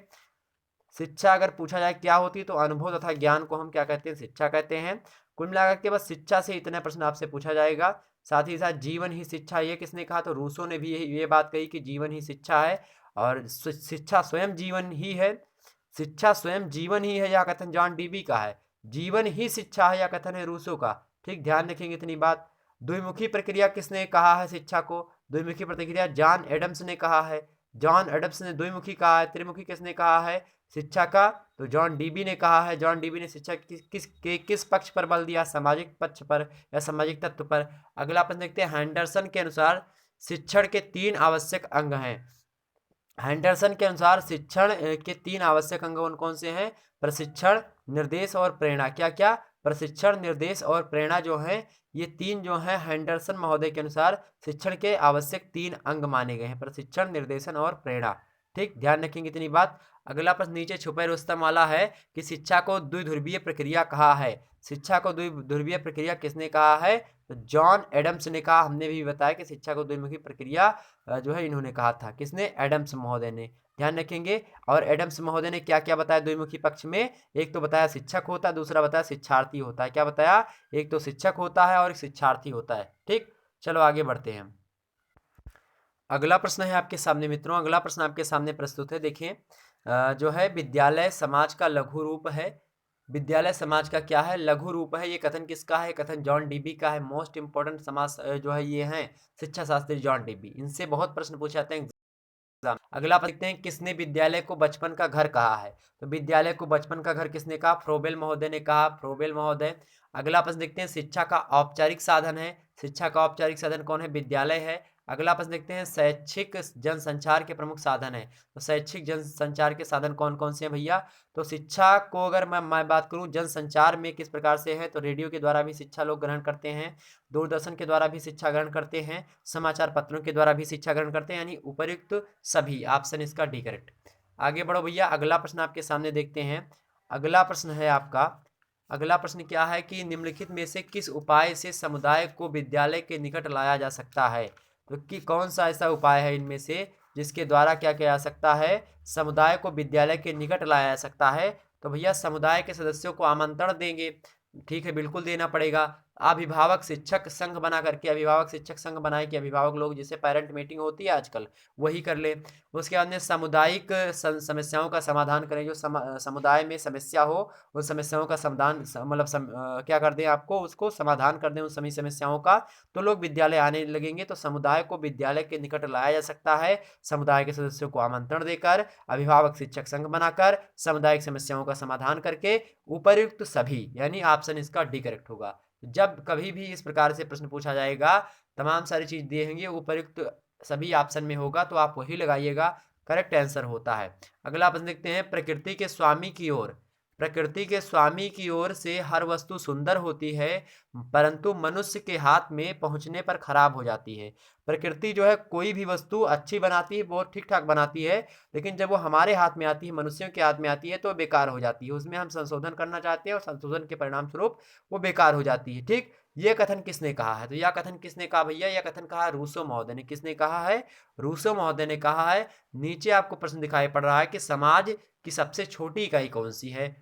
शिक्षा अगर पूछा जाए क्या होती है, तो अनुभव तथा ज्ञान को हम क्या कहते हैं, शिक्षा कहते हैं। कुल मिलाकर के बस शिक्षा से इतने प्रश्न आपसे पूछा जाएगा। साथ ही साथ जीवन ही शिक्षा, ये किसने कहा, तो रूसो ने भी ये बात कही कि जीवन ही शिक्षा है, और शिक्षा स्वयं जीवन ही है। शिक्षा स्वयं जीवन ही है, यह कथन जॉन डीबी का है। जीवन ही शिक्षा है, यह कथन है रूसो का। ठीक, ध्यान रखेंगे इतनी बात। द्विमुखी प्रक्रिया किसने कहा है शिक्षा को, द्विमुखी प्रक्रिया जॉन एडम्स ने कहा है। जॉन एडम्स ने द्विमुखी कहा है। त्रिमुखी किसने कहा है शिक्षा का, तो जॉन डीबी ने कहा है। जॉन डीबी ने शिक्षा किस पक्ष पर बल दिया, सामाजिक पक्ष पर या सामाजिक तत्व पर। अगला प्रश्न देखते हैं। हैंडरसन के अनुसार शिक्षण के 3 आवश्यक अंग हैं। हैंडरसन के अनुसार शिक्षण के 3 आवश्यक अंग कौन कौन से हैं, प्रशिक्षण, निर्देश और प्रेरणा। क्या क्या, प्रशिक्षण, निर्देश और प्रेरणा जो है, ये 3 जो है हैंडरसन महोदय के अनुसार शिक्षण के आवश्यक 3 अंग माने गए हैं, प्रशिक्षण, निर्देशन और प्रेरणा। ठीक, ध्यान रखेंगे इतनी बात। अगला प्रश्न नीचे छुपे रुस्तम वाला है कि शिक्षा को द्विध्रुवीय प्रक्रिया कहा है। शिक्षा को द्विध्रुवीय प्रक्रिया किसने कहा है, तो जॉन एडम्स ने कहा। हमने भी बताया कि शिक्षा को द्विमुखी प्रक्रिया जो है इन्होंने कहा था, किसने, एडम्स महोदय ने। ध्यान रखेंगे। और एडम्स महोदय ने क्या क्या बताया द्विमुखी पक्ष में, एक तो बताया शिक्षक होता है, दूसरा बताया शिक्षार्थी होता है। क्या बताया, एक तो शिक्षक होता है और एक शिक्षार्थी होता है। ठीक, चलो आगे बढ़ते हैं। अगला प्रश्न है आपके सामने मित्रों, अगला प्रश्न आपके सामने प्रस्तुत है। देखें, जो है विद्यालय समाज का लघु रूप है। विद्यालय समाज का क्या है, लघु रूप है। ये कथन किसका है, कथन जॉन डीबी का है। मोस्ट इंपोर्टेंट समाज जो है ये है शिक्षा शास्त्री जॉन डीबी, इनसे बहुत प्रश्न पूछे जाते हैं एग्जाम। अगला आप देखते हैं, किसने विद्यालय को बचपन का घर कहा है, तो विद्यालय को बचपन का घर किसने कहा, फ्रोबेल महोदय ने कहा, फ्रोबेल महोदय। अगला प्रश्न देखते हैं, शिक्षा का औपचारिक साधन है। शिक्षा का औपचारिक साधन कौन है, विद्यालय है। अगला प्रश्न देखते हैं, शैक्षिक जनसंचार के प्रमुख साधन है, तो शैक्षिक जनसंचार के साधन कौन कौन से हैं भैया, तो शिक्षा को अगर मैं बात करूं जनसंचार में किस प्रकार से है, तो रेडियो के द्वारा भी शिक्षा लोग ग्रहण करते हैं, दूरदर्शन के द्वारा भी शिक्षा ग्रहण करते हैं, समाचार पत्रों के द्वारा भी शिक्षा ग्रहण करते हैं, यानी उपर्युक्त सभी। ऑप्शन इसका डी करेक्ट। आगे बढ़ो भैया, अगला प्रश्न आपके सामने देखते हैं। अगला प्रश्न है आपका, अगला प्रश्न क्या है कि निम्नलिखित में से किस उपाय से समुदाय को विद्यालय के निकट लाया जा सकता है, तो कि कौन सा ऐसा उपाय है इनमें से जिसके द्वारा क्या किया जा सकता है, समुदाय को विद्यालय के निकट लाया जा सकता है। तो भैया समुदाय के सदस्यों को आमंत्रण देंगे। ठीक है, बिल्कुल देना पड़ेगा। अभिभावक शिक्षक संघ बना करके, अभिभावक शिक्षक संघ बनाए कि अभिभावक लोग, जैसे पेरेंट मीटिंग होती है आजकल, वही कर ले। उसके बाद में सामुदायिक समस्याओं का समाधान करें। जो समुदाय में समस्या हो, उन समस्याओं का समाधान मतलब क्या कर दें, आपको उसको समाधान कर दें उन सभी समस्याओं का, तो लोग विद्यालय आने लगेंगे। तो समुदाय को विद्यालय के निकट लाया जा सकता है समुदाय के सदस्यों को आमंत्रण देकर, अभिभावक शिक्षक संघ बनाकर, सामुदायिक समस्याओं का समाधान करके, उपर्युक्त सभी, यानी ऑप्शन इसका डी करेक्ट होगा। जब कभी भी इस प्रकार से प्रश्न पूछा जाएगा, तमाम सारी चीज देंगे, उपर्युक्त सभी ऑप्शन में होगा, तो आप वही लगाइएगा, करेक्ट आंसर होता है। अगला प्रश्न देखते हैं, प्रकृति के स्वामी की ओर, प्रकृति के स्वामी की ओर से हर वस्तु सुंदर होती है, परंतु मनुष्य के हाथ में पहुंचने पर खराब हो जाती है। प्रकृति जो है कोई भी वस्तु अच्छी बनाती है, बहुत ठीक ठाक बनाती है, लेकिन जब वो हमारे हाथ में आती है, मनुष्यों के हाथ में आती है, तो बेकार हो जाती है। उसमें हम संशोधन करना चाहते हैं और संशोधन के परिणाम स्वरूप वो बेकार हो जाती है। ठीक, ये कथन किसने कहा है, तो यह कथन किसने कहा भैया, यह कथन कहा रूसो महोदय ने। किसने कहा है, रूसो महोदय ने कहा है। नीचे आपको प्रश्न दिखाई पड़ रहा है कि समाज की सबसे छोटी इकाई कौन सी है,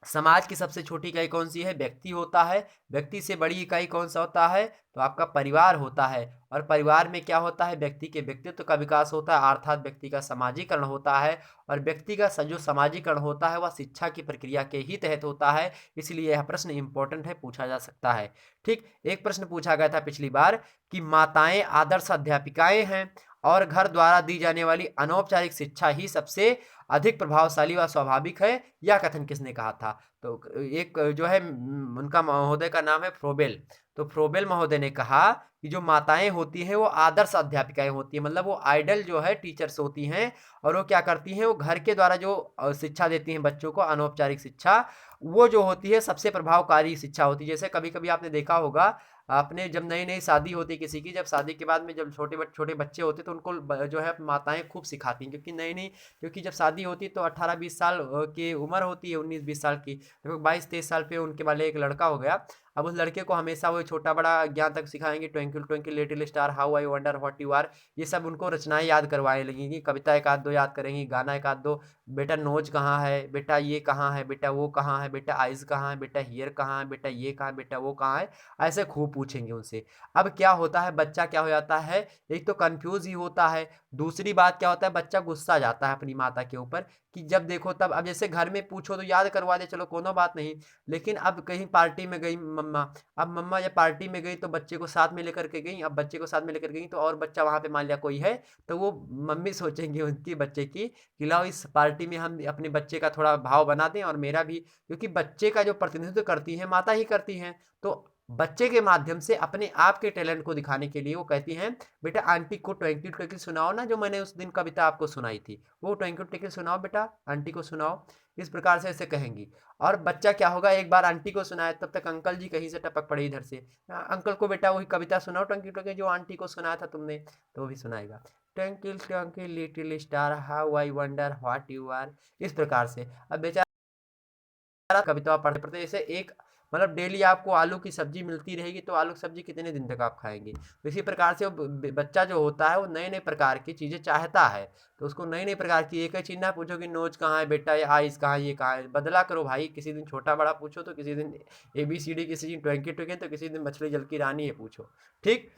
समाज की सबसे छोटी इकाई कौन सी है? व्यक्ति होता है। व्यक्ति से बड़ी इकाई कौन सा होता है? तो आपका परिवार होता है। और परिवार में क्या होता है? व्यक्ति के व्यक्तित्व का विकास होता है, अर्थात व्यक्ति का समाजीकरण होता है। और व्यक्ति का जो समाजीकरण होता है वह शिक्षा की प्रक्रिया के ही तहत होता है। इसलिए यह प्रश्न इंपॉर्टेंट है, पूछा जा सकता है। ठीक, एक प्रश्न पूछा गया था पिछली बार कि माताएं आदर्श अध्यापिकाएं हैं और घर द्वारा दी जाने वाली अनौपचारिक शिक्षा ही सबसे अधिक प्रभावशाली व स्वाभाविक है। यह कथन किसने कहा था? तो एक जो है उनका महोदय का नाम है फ्रोबेल। तो फ्रोबेल महोदय ने कहा कि जो माताएं होती हैं वो आदर्श अध्यापिकाएं होती हैं, मतलब वो आइडल जो है टीचर्स होती हैं। और वो क्या करती हैं? वो घर के द्वारा जो शिक्षा देती हैं बच्चों को, अनौपचारिक शिक्षा, वो जो होती है सबसे प्रभावकारी शिक्षा होती है। जैसे कभी कभी आपने देखा होगा, आपने जब नई नई शादी होती है किसी की, जब शादी के बाद में जब छोटे बच्चे होते तो उनको जो है माताएं खूब सिखाती हैं, क्योंकि नई नई, क्योंकि जब शादी होती है तो 18-20 साल की उम्र होती है, 19-20 साल की। देखो 22-23 साल पे उनके वाले एक लड़का हो गया। अब उस लड़के को हमेशा वो छोटा बड़ा ज्ञान तक सिखाएंगे, twinkle twinkle little star, how I wonder what you are, ये सब उनको रचनाएं याद करवाने लगेंगी, कविता एक आध दो याद करेंगी, गाना एक आध दो, बेटा नोज कहाँ है, बेटा ये कहाँ है, बेटा वो कहाँ है, बेटा आइज कहाँ है, बेटा हियर कहाँ है, बेटा ये कहाँ है, बेटा वो कहाँ है, ऐसे खूब पूछेंगे उनसे। अब क्या होता है, बच्चा क्या हो जाता है? एक तो कंफ्यूज ही होता है, दूसरी बात क्या होता है, बच्चा गुस्सा जाता है अपनी माता के ऊपर कि जब देखो तब। अब जैसे घर में पूछो तो याद करवा दे, चलो कोनो बात नहीं, लेकिन अब कहीं पार्टी में गई मम्मा, अब मम्मा जब पार्टी में गई तो बच्चे को साथ में लेकर के गई, अब बच्चे को साथ में लेकर गई तो और बच्चा वहां पे मान लिया कोई है, तो वो मम्मी सोचेंगी उनकी बच्चे की कि लाओ इस पार्टी में हम अपने बच्चे का थोड़ा भाव बना दें और मेरा भी, क्योंकि बच्चे का जो प्रतिनिधित्व करती है माता ही करती हैं। तो बच्चे के माध्यम से अपने आप के टैलेंट को दिखाने के लिए वो कहती हैं, बेटा आंटी को ट्विंकल ट्विंकल सुनाओ ना, जो मैंने उस दिन कविता आपको सुनाई थी, वो ट्विंकल ट्विंकल सुनाओ बेटा, आंटी को सुनाओ। इस प्रकार से ऐसे कहेंगी। और बच्चा क्या होगा, एक बार आंटी को सुनाया तब तक अंकल जी कहीं से टपक पड़े इधर से, अंकल को बेटा वही कविता सुनाओ ट्विंकल ट्विंकल जो आंटी को सुनाया था तुमने, तो वो भी सुनाएगा, twinkle twinkle little star how I wonder what you are. इस प्रकार से अब बेचारा कविता पढ़ते पढ़ते, जैसे एक मतलब डेली आपको आलू की सब्जी मिलती रहेगी तो आलू की सब्जी कितने दिन तक आप खाएंगे? तो इसी प्रकार से बच्चा जो होता है वो नए नए प्रकार की चीजें चाहता है, तो उसको नई नई प्रकार की एक ही चीज ना पूछो कि नोज कहाँ है बेटा, ये आइस कहाँ है, ये कहाँ है, बदला करो भाई, किसी दिन छोटा बड़ा पूछो तो किसी दिन ABCD, किसी दिन ट्वेंकी ट्वेंकी, तो किसी दिन मछली जल की रानी है पूछो। ठीक,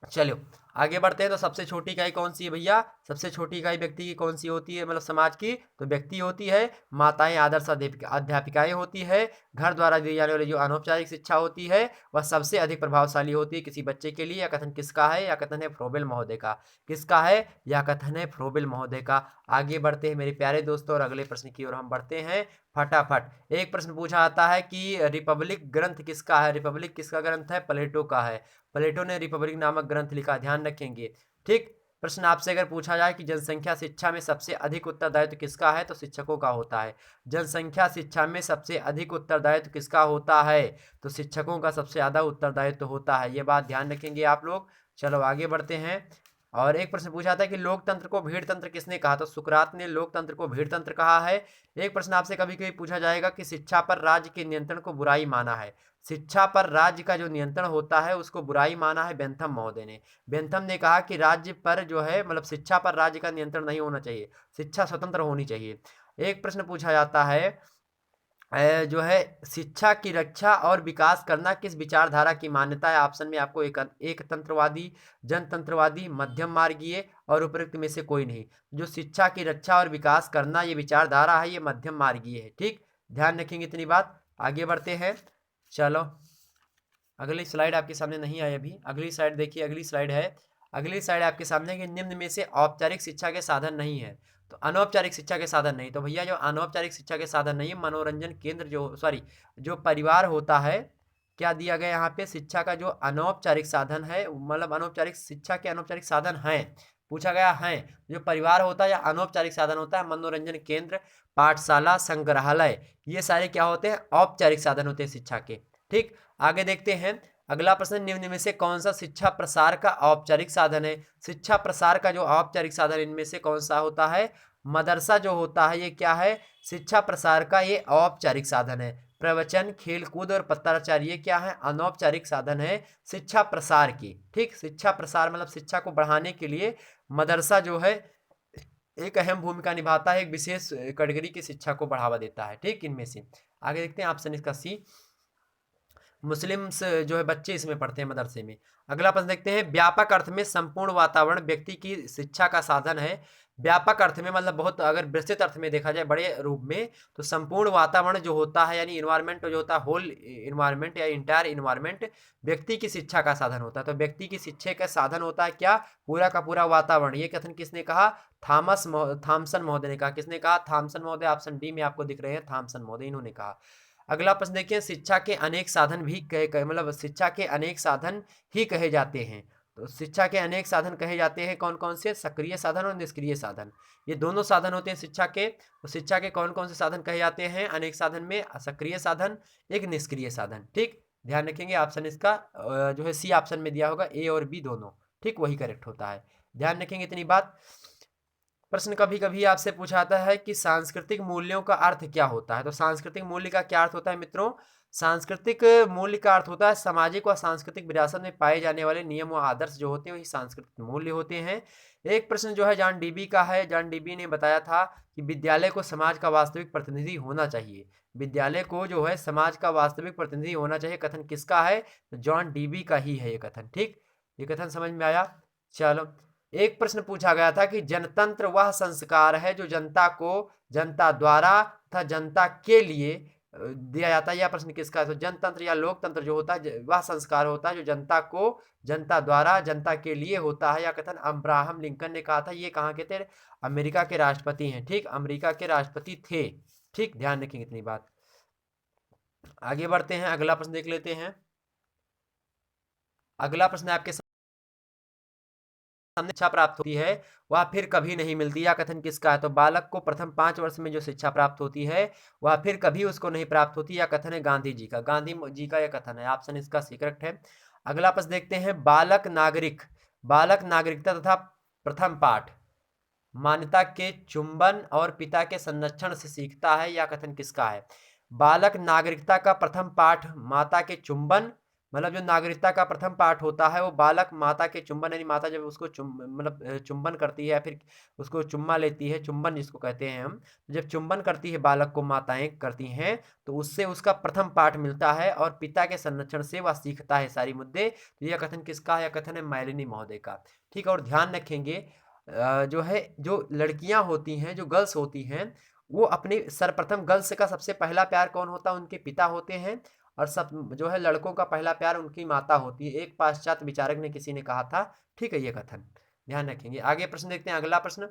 चलो आगे बढ़ते हैं। तो सबसे छोटी इकाई कौन सी है भैया? सबसे छोटी इकाई व्यक्ति की कौन सी होती है, मतलब समाज की? तो व्यक्ति होती है। माताएं आदर्श अध्यापिकाएं होती है। घर द्वारा दी जाने वाली जो अनौपचारिक शिक्षा होती है वह सबसे अधिक प्रभावशाली होती है किसी बच्चे के लिए। यह कथन किसका है? यह कथन है फ्रोबेल महोदय का। किसका है? यह कथन है फ्रोबेल महोदय का। आगे बढ़ते हैं मेरे प्यारे दोस्तों और अगले प्रश्न की ओर हम बढ़ते हैं फटाफट। एक प्रश्न पूछा जाता है कि रिपब्लिक ग्रंथ किसका है? रिपब्लिक किसका ग्रंथ है? प्लेटो का है। प्लेटो ने रिपब्लिक नामक ग्रंथ लिखा, ध्यान रखेंगे। ठीक, प्रश्न आपसे अगर पूछा जाए कि जनसंख्या शिक्षा में सबसे अधिक उत्तरदायित्व किसका है, तो शिक्षकों का होता है। जनसंख्या शिक्षा में सबसे अधिक उत्तरदायित्व किसका होता है? तो शिक्षकों का सबसे ज्यादा उत्तरदायित्व होता है, ये बात ध्यान रखेंगे आप लोग। चलो आगे बढ़ते हैं। और एक प्रश्न पूछा था कि लोकतंत्र को भीड़ तंत्र किसने कहा? तो सुकरात ने लोकतंत्र को भीड़ तंत्र कहा है। एक प्रश्न आपसे कभी कभी पूछा जाएगा कि शिक्षा पर राज्य के नियंत्रण को बुराई माना है। शिक्षा पर राज्य का जो नियंत्रण होता है उसको बुराई माना है बेंथम महोदय ने। बेंथम ने कहा कि राज्य पर जो है, मतलब शिक्षा पर राज्य का नियंत्रण नहीं होना चाहिए, शिक्षा स्वतंत्र होनी चाहिए। एक प्रश्न पूछा जाता है जो है शिक्षा की रक्षा और विकास करना किस विचारधारा की मान्यता है? ऑप्शन में आपको एक तंत्रवादी, जनतंत्रवादी, मध्यम मार्गीय और उपयुक्त में से कोई नहीं। जो शिक्षा की रक्षा और विकास करना ये विचारधारा है, ये मध्यम मार्गीय है। ठीक, ध्यान रखेंगे इतनी बात। आगे बढ़ते हैं। चलो अगली स्लाइड आपके सामने नहीं आई अभी, अगली स्लाइड देखिए। अगली स्लाइड है, अगली स्लाइड आपके सामने कि निम्न में से औपचारिक शिक्षा के साधन नहीं है। तो अनौपचारिक शिक्षा के साधन नहीं, तो भैया जो अनौपचारिक शिक्षा के साधन नहीं है, मनोरंजन केंद्र जो सॉरी जो परिवार होता है, क्या दिया गया यहाँ पे? शिक्षा का जो अनौपचारिक साधन है, मतलब अनौपचारिक शिक्षा के अनौपचारिक साधन हैं, पूछा गया है। जो परिवार होता है या अनौपचारिक साधन होता है, मनोरंजन केंद्र, पाठशाला, संग्रहालय, ये सारे क्या होते हैं? औपचारिक साधन होते हैं शिक्षा के। ठीक, आगे देखते हैं। अगला प्रश्न, निम्न में से कौन सा शिक्षा प्रसार का औपचारिक साधन है? शिक्षा प्रसार का जो औपचारिक साधन इनमें से कौन सा होता है? मदरसा जो होता है ये क्या है? शिक्षा प्रसार का ये औपचारिक साधन है। प्रवचन, खेलकूद और पत्राचार ये क्या है? अनौपचारिक साधन है शिक्षा प्रसार की। ठीक, शिक्षा प्रसार मतलब शिक्षा को बढ़ाने के लिए मदरसा जो है एक अहम भूमिका निभाता है, एक विशेष कैटेगरी की शिक्षा को बढ़ावा देता है। ठीक, इनमें से आगे देखते हैं ऑप्शन इसका सी, मुस्लिम्स जो है बच्चे इसमें पढ़ते हैं मदरसे में। अगला प्रश्न देखते हैं, व्यापक अर्थ में संपूर्ण वातावरण व्यक्ति की शिक्षा का साधन है। व्यापक अर्थ में मतलब बहुत, अगर विस्तृत अर्थ में देखा जाए बड़े रूप में, तो संपूर्ण वातावरण जो होता है यानी इन्वायरमेंट जो होता है, होल इन्वायरमेंट या इंटायर इन्वायरमेंट व्यक्ति की शिक्षा का साधन होता है। तो व्यक्ति की शिक्षा का साधन होता है क्या, पूरा का पूरा वातावरण। ये कथन किसने कहा, थॉमसन महोदय ने कहा। किसने कहा, थॉमसन महोदय। ऑप्शन डी में आपको दिख रहे हैं थॉमसन महोदय, इन्होंने कहा। अगला प्रश्न देखिए, शिक्षा के अनेक साधन भी मतलब शिक्षा के अनेक साधन ही कहे जाते हैं। तो शिक्षा के अनेक साधन कहे जाते हैं, कौन कौन से, सक्रिय साधन और निष्क्रिय साधन, ये दोनों साधन होते हैं शिक्षा के। तो शिक्षा के कौन कौन से साधन कहे जाते हैं अनेक साधन में, सक्रिय साधन, एक निष्क्रिय साधन। ठीक, ध्यान रखेंगे ऑप्शन इसका जो है सी ऑप्शन में दिया होगा, ए और बी दोनों, ठीक, वही करेक्ट होता है। ध्यान रखेंगे इतनी बात। प्रश्न कभी कभी आपसे पूछा जाता है कि सांस्कृतिक मूल्यों का अर्थ क्या होता है। तो सांस्कृतिक मूल्य का क्या अर्थ होता है मित्रों, सांस्कृतिक मूल्य का अर्थ होता है सामाजिक व सांस्कृतिक विरासत में पाए जाने वाले नियम व आदर्श जो होते हैं वही सांस्कृतिक मूल्य होते हैं। एक प्रश्न जो है जॉन डीबी का है। जॉन डीबी ने बताया था कि विद्यालय को समाज का वास्तविक प्रतिनिधि होना चाहिए। विद्यालय को जो है समाज का वास्तविक प्रतिनिधि होना चाहिए, कथन किसका है, तो जॉन डीबी का ही है ये कथन। ठीक, ये कथन समझ में आया। चलो, एक प्रश्न पूछा गया था कि जनतंत्र वह संस्कार है जो जनता को जनता द्वारा तथा जनता के लिए दिया जाता है। यह प्रश्न किसका है, तो जनतंत्र या लोकतंत्र जो होता है वह संस्कार होता है जो जनता को जनता द्वारा जनता के लिए होता है। यह कथन अब्राहम लिंकन ने कहा था। ये कहाँ के थे, अमेरिका के राष्ट्रपति हैं। ठीक, अमेरिका के राष्ट्रपति थे। ठीक, ध्यान रखेंगे इतनी बात। आगे बढ़ते हैं, अगला प्रश्न देख लेते हैं। अगला प्रश्न आपके शिक्षा प्राप्त होती है वह फिर कभी नहीं मिलती। यह कथन किसका है, तो बालक को प्रथम 5 वर्ष में जो शिक्षा प्राप्त होती है वह फिर कभी उसको नहीं प्राप्त होती। यह कथन है गांधी जी का। गांधी जी का यह कथन है, ऑप्शन इसका सी करेक्ट है। अगला प्रश्न देखते हैं, बालक नागरिकता तथा प्रथम पाठ मान्यता के चुंबन और पिता के संरक्षण से सीखता है। यह कथन किसका है, बालक नागरिकता का प्रथम पाठ माता के चुंबन, मतलब जो नागरिकता का प्रथम पाठ होता है वो बालक माता के चुंबन, यानी माता जब उसको मतलब चुंबन करती है या फिर उसको चुम्मा लेती है, चुंबन जिसको कहते हैं हम, जब चुंबन करती है बालक को माताएं करती हैं तो उससे उसका प्रथम पाठ मिलता है और पिता के संरक्षण से वह सीखता है सारी मुद्दे। तो यह कथन किसका है, यह कथन है मैलिनी महोदय का। ठीक, और ध्यान रखेंगे जो है जो लड़कियां होती हैं, जो गर्ल्स होती हैं, वो अपने सर्वप्रथम गर्ल्स का सबसे पहला प्यार कौन होता है, उनके पिता होते हैं। और सब जो है लड़कों का पहला प्यार उनकी माता होती है, एक पाश्चात्य विचारक ने किसी ने कहा था। ठीक है, ये कथन ध्यान रखेंगे। आगे प्रश्न देखते हैं, अगला प्रश्न,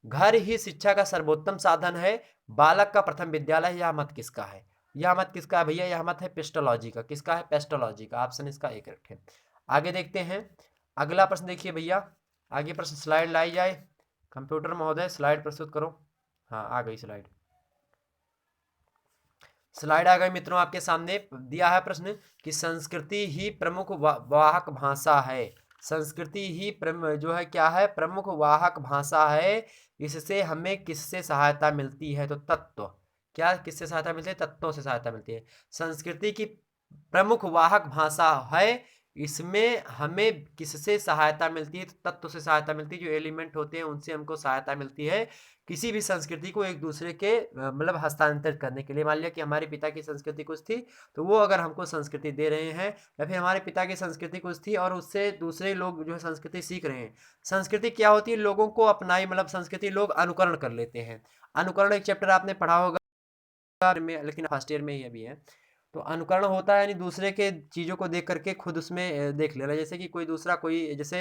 घर ही शिक्षा का सर्वोत्तम साधन है, बालक का प्रथम विद्यालय, यह मत किसका है। यह मत किसका है भैया, यह मत है पेस्टोलॉजी का। किसका है, पेस्टोलॉजी का। ऑप्शन इसका एक करेक्ट है। आगे देखते हैं, अगला प्रश्न देखिए भैया। आगे प्रश्न स्लाइड लाई जाए, कंप्यूटर महोदय स्लाइड प्रस्तुत करो। हाँ, आ गई स्लाइड। स्लाइड आ गई मित्रों आपके सामने। दिया है प्रश्न कि संस्कृति ही प्रमुख वाहक भाषा है। संस्कृति ही जो है क्या है, प्रमुख वाहक भाषा है। इससे हमें किससे सहायता मिलती है, तो तत्व, क्या किससे सहायता मिलती है, तत्वों से सहायता मिलती है। संस्कृति की प्रमुख वाहक भाषा है, इसमें हमें किससे सहायता मिलती है, तो तत्व से सहायता मिलती है। जो एलिमेंट होते हैं उनसे हमको सहायता मिलती है किसी भी संस्कृति को एक दूसरे के मतलब हस्तांतरित करने के लिए। मान लिया कि हमारे पिता की संस्कृति कुछ थी, तो वो अगर हमको संस्कृति दे रहे हैं, या फिर हमारे पिता की संस्कृति कुछ थी और उससे दूसरे लोग जो है संस्कृति सीख रहे हैं। संस्कृति क्या होती है, लोगों को अपनाई, मतलब संस्कृति लोग अनुकरण कर लेते हैं। अनुकरण एक चैप्टर आपने पढ़ा होगा में, लेकिन फर्स्ट ईयर में ही अभी है। तो अनुकरण होता है यानी दूसरे के चीज़ों को देख करके खुद उसमें देख लेना। जैसे कि कोई दूसरा, कोई जैसे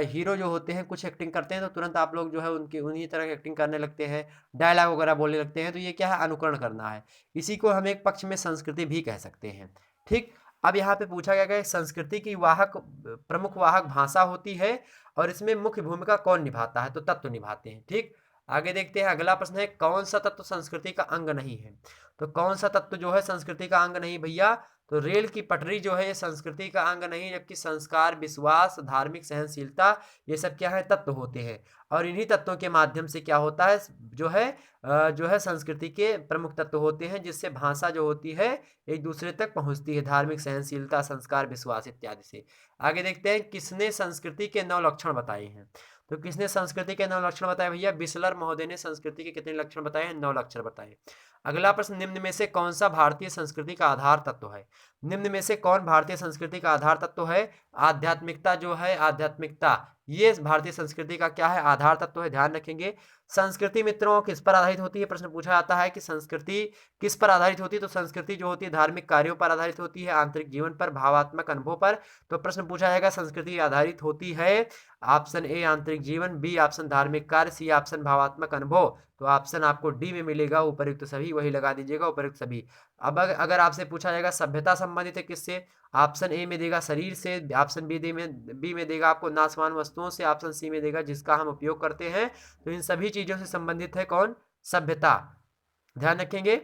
हीरो जो होते हैं कुछ एक्टिंग करते हैं तो तुरंत आप लोग जो है उनकी उन्हीं तरह की एक्टिंग करने लगते हैं, डायलॉग वगैरह बोलने लगते हैं। तो ये क्या है, अनुकरण करना है। इसी को हम एक पक्ष में संस्कृति भी कह सकते हैं। ठीक, अब यहाँ पे पूछा गया कि संस्कृति की प्रमुख वाहक भाषा होती है और इसमें मुख्य भूमिका कौन निभाता है, तो तत्व निभाते हैं। ठीक, आगे देखते हैं, अगला प्रश्न है, कौन सा तत्व संस्कृति का अंग नहीं है। तो कौन सा तत्व जो है संस्कृति का अंग नहीं भैया, तो रेल की पटरी जो है ये संस्कृति का अंग नहीं, जबकि संस्कार, विश्वास, धार्मिक सहनशीलता, ये सब क्या है, तत्व होते हैं। और इन्हीं तत्वों के माध्यम से क्या होता है, जो है संस्कृति के प्रमुख तत्व होते हैं, जिससे भाषा जो होती है एक दूसरे तक पहुंचती है, धार्मिक सहनशीलता, संस्कार, विश्वास इत्यादि से। आगे देखते हैं, किसने संस्कृति के 9 लक्षण बताए हैं। तो किसने संस्कृति के 9 लक्षण बताए भैया? बिस्लर महोदय ने संस्कृति के कितने लक्षण बताए हैं? 9 लक्षण बताए। अगला प्रश्न, निम्न में से कौन सा भारतीय संस्कृति का आधार तत्व है? निम्न में से कौन भारतीय संस्कृति का आधार तत्व है? आध्यात्मिकता जो है, आध्यात्मिकता, ये भारतीय संस्कृति का क्या है? आधार तत्व है, ध्यान रखेंगे। संस्कृति मित्रों किस पर आधारित होती है? प्रश्न पूछा जाता है कि संस्कृति किस पर आधारित होती है? तो संस्कृति जो होती है धार्मिक कार्यों पर आधारित होती है, आंतरिक जीवन पर, भावात्मक अनुभव पर। तो प्रश्न पूछा जाएगा संस्कृति आधारित होती है, ऑप्शन ए आंतरिक जीवन, बी ऑप्शन धार्मिक कार्य, सी ऑप्शन भावात्मक अनुभव। तो ऑप्शन आपको डी में मिलेगा, उपयुक्त सभी, वही लगा दीजिएगा, उपयुक्त सभी। अब अगर आपसे पूछा जाएगा सभ्यता संबंधित है किससे? ऑप्शन ए में देगा शरीर से, ऑप्शन बी में देगा आपको नाशवान वस्तुओं से, ऑप्शन सी में देगा जिसका हम उपयोग करते हैं। तो इन सभी चीजों से संबंधित है कौन? सभ्यता, ध्यान रखेंगे।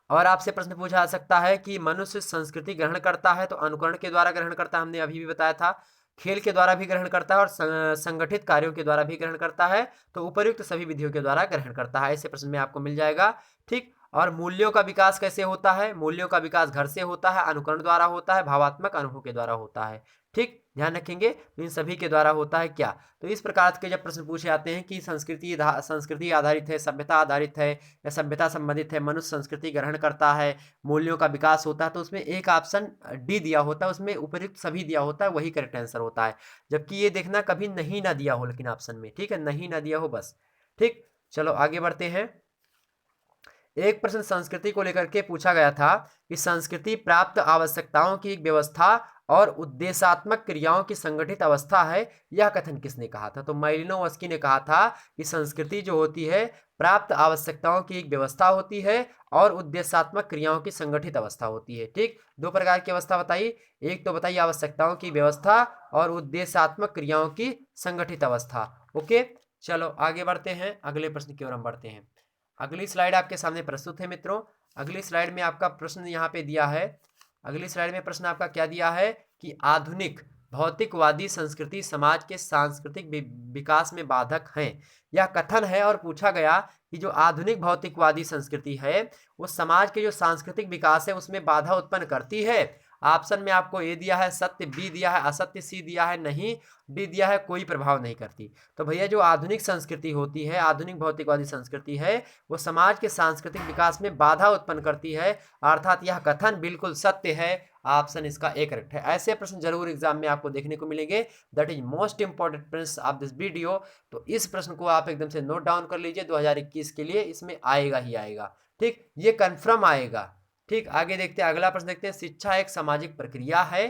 और आपसे प्रश्न पूछा जा सकता है कि मनुष्य संस्कृति ग्रहण करता है तो अनुकरण के द्वारा ग्रहण करता है, हमने अभी भी बताया था, खेल के द्वारा भी ग्रहण करता है और संगठित कार्यों के द्वारा भी ग्रहण करता है, तो उपयुक्त सभी विधियों के द्वारा ग्रहण करता है। ऐसे प्रश्न में आपको मिल जाएगा, ठीक। और मूल्यों का विकास कैसे होता है? मूल्यों का विकास घर से होता है, अनुकरण द्वारा होता है, भावात्मक अनुभव के द्वारा होता है, ठीक, ध्यान रखेंगे। तो इन सभी के द्वारा होता है क्या? तो इस प्रकार के जब प्रश्न पूछे जाते हैं कि संस्कृति आधारित है, सभ्यता आधारित है, या सभ्यता संबंधित है, मनुष्य संस्कृति ग्रहण करता है, मूल्यों का विकास होता है, तो उसमें एक ऑप्शन डी दिया होता है, उसमें उपयुक्त सभी दिया होता है, वही करेक्ट आंसर होता है। जबकि ये देखना कभी नहीं ना दिया हो लेकिन ऑप्शन में, ठीक है, नहीं ना दिया हो बस, ठीक। चलो आगे बढ़ते हैं। एक प्रश्न संस्कृति को लेकर के पूछा गया था कि संस्कृति प्राप्त आवश्यकताओं की एक व्यवस्था और उद्देशात्मक क्रियाओं की संगठित अवस्था है, यह कथन किसने कहा था? तो मालिनोवस्की ने कहा था कि संस्कृति जो होती है प्राप्त आवश्यकताओं की एक व्यवस्था होती है और उद्देशात्मक क्रियाओं की संगठित अवस्था होती है, ठीक। दो प्रकार की अवस्था बताइए, एक तो बताइए आवश्यकताओं की व्यवस्था और उद्देशात्मक क्रियाओं की संगठित अवस्था। ओके, चलो आगे बढ़ते हैं, अगले प्रश्न की ओर हम बढ़ते हैं। अगली स्लाइड आपके सामने प्रस्तुत है मित्रों। अगली स्लाइड में आपका प्रश्न यहाँ पे दिया है, अगली स्लाइड में प्रश्न आपका क्या दिया है कि आधुनिक भौतिकवादी संस्कृति समाज के सांस्कृतिक विकास में बाधक हैं, यह कथन है। और पूछा गया कि जो आधुनिक भौतिकवादी संस्कृति है वो समाज के जो सांस्कृतिक विकास है उसमें बाधा उत्पन्न करती है। ऑप्शन में आपको ए दिया है सत्य, बी दिया है असत्य, सी दिया है नहीं, डी दिया है कोई प्रभाव नहीं करती। तो भैया जो आधुनिक संस्कृति होती है, आधुनिक भौतिकवादी संस्कृति है, वो समाज के सांस्कृतिक विकास में बाधा उत्पन्न करती है, अर्थात यह कथन बिल्कुल सत्य है। ऑप्शन इसका ए करेक्ट है। ऐसे प्रश्न जरूर एग्जाम में आपको देखने को मिलेंगे, दैट इज मोस्ट इंपॉर्टेंट प्रश्न ऑफ दिस वीडियो। तो इस प्रश्न को आप एकदम से नोट डाउन कर लीजिए, 2021 के लिए इसमें आएगा ही आएगा, ठीक, ये कंफर्म आएगा, ठीक। आगे देखते हैं, अगला प्रश्न देखते हैं। शिक्षा एक सामाजिक प्रक्रिया है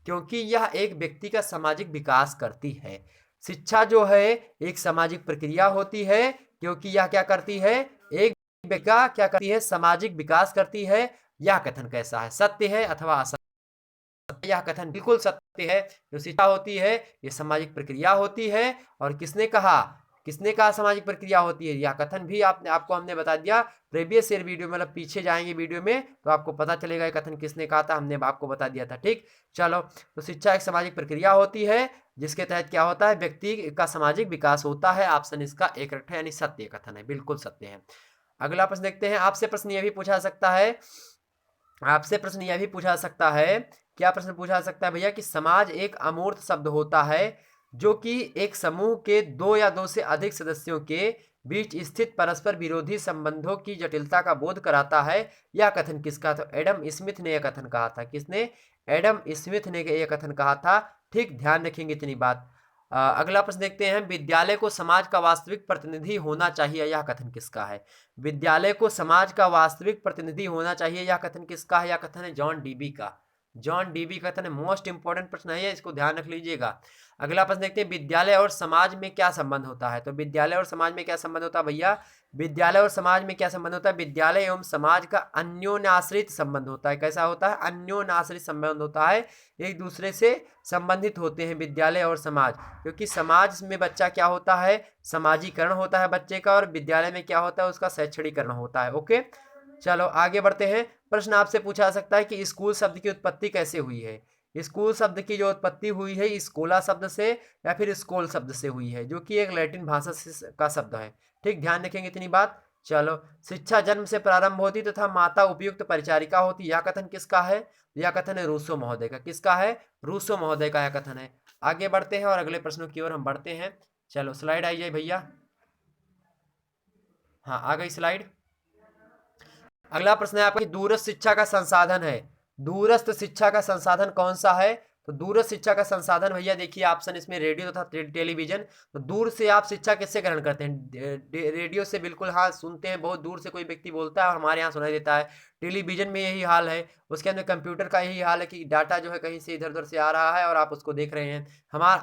क्योंकि यह एक व्यक्ति का सामाजिक विकास करती है। शिक्षा जो है एक सामाजिक प्रक्रिया होती है क्योंकि यह क्या करती है? एक व्यक्ति का क्या करती है? सामाजिक विकास करती है। यह कथन कैसा है? सत्य है अथवा असत्य? यह कथन बिल्कुल सत्य है। जो शिक्षा होती है ये सामाजिक प्रक्रिया होती है। और किसने कहा? किसने कहा सामाजिक प्रक्रिया होती है? यह कथन भी आपको हमने बता दिया प्रीवियस ईयर वीडियो, मतलब पीछे जाएंगे वीडियो में तो आपको पता चलेगा ये कथन किसने कहा था, हमने आपको बता दिया था, ठीक। चलो, तो शिक्षा एक सामाजिक प्रक्रिया होती है जिसके तहत क्या होता है? व्यक्ति का सामाजिक विकास होता है। ऑप्शन इसका एक करेक्ट है, यानी सत्य कथन है, बिल्कुल सत्य है। अगला प्रश्न देखते हैं। आपसे प्रश्न यह भी पूछा सकता है, आपसे प्रश्न यह भी पूछा सकता है, क्या प्रश्न पूछा सकता है भैया कि समाज एक अमूर्त शब्द होता है जो कि एक समूह के दो या दो से अधिक सदस्यों के बीच स्थित परस्पर विरोधी संबंधों की जटिलता का बोध कराता है। यह कथन किसका था? एडम स्मिथ ने यह कथन कहा था। किसने? एडम स्मिथ ने यह कथन कहा था, ठीक, ध्यान रखेंगे इतनी बात। अगला प्रश्न देखते हैं। विद्यालय को समाज का वास्तविक प्रतिनिधि होना चाहिए, यह कथन किसका है? विद्यालय को समाज का वास्तविक प्रतिनिधि होना चाहिए, यह कथन किसका है? यह कथन है जॉन डीबी का। जॉन डीबी कथन है, मोस्ट इंपॉर्टेंट प्रश्न है, इसको ध्यान रख लीजिएगा। अगला प्रश्न देखते हैं। विद्यालय और समाज में क्या संबंध होता है? तो विद्यालय और समाज में क्या संबंध होता है भैया? विद्यालय और समाज में क्या संबंध होता है? विद्यालय एवं समाज का अन्योन्याश्रित संबंध होता है। कैसा होता है? अन्योन्याश्रित संबंध होता है, एक दूसरे से संबंधित होते हैं विद्यालय और समाज। क्योंकि समाज में बच्चा क्या होता है? समाजीकरण होता है बच्चे का, और विद्यालय में क्या होता है? उसका शैक्षणिकरण होता है। ओके, चलो आगे बढ़ते हैं। प्रश्न आपसे पूछा जा सकता है कि स्कूल शब्द की उत्पत्ति कैसे हुई है? स्कूल शब्द की जो उत्पत्ति हुई है स्कूला शब्द से या फिर स्कूल शब्द से हुई है, जो कि एक लैटिन भाषा से का शब्द है, ठीक, ध्यान रखेंगे इतनी बात। चलो, शिक्षा जन्म से प्रारंभ होती तथा माता उपयुक्त परिचारिका होती, यह कथन किसका है? यह कथन है रूसो महोदय का। किसका है? रूसो महोदय का यह कथन है। आगे बढ़ते हैं और अगले प्रश्नों की ओर हम बढ़ते हैं। चलो स्लाइड आई जाए भैया। हाँ आ गई स्लाइड। अगला प्रश्न है आपका कि दूरस्थ शिक्षा का संसाधन है। दूरस्थ शिक्षा का संसाधन कौन सा है? तो दूरस्थ शिक्षा का संसाधन भैया देखिए ऑप्शन इसमें रेडियो तथा टेलीविजन। तो दूर से आप शिक्षा किससे ग्रहण करते हैं? रेडियो से बिल्कुल हाँ सुनते हैं, बहुत दूर से कोई व्यक्ति बोलता है और हमारे यहाँ सुनाई देता है। टेलीविजन में यही हाल है। उसके अंदर कंप्यूटर का यही हाल है कि डाटा जो है कहीं से इधर उधर से आ रहा है और आप उसको देख रहे हैं।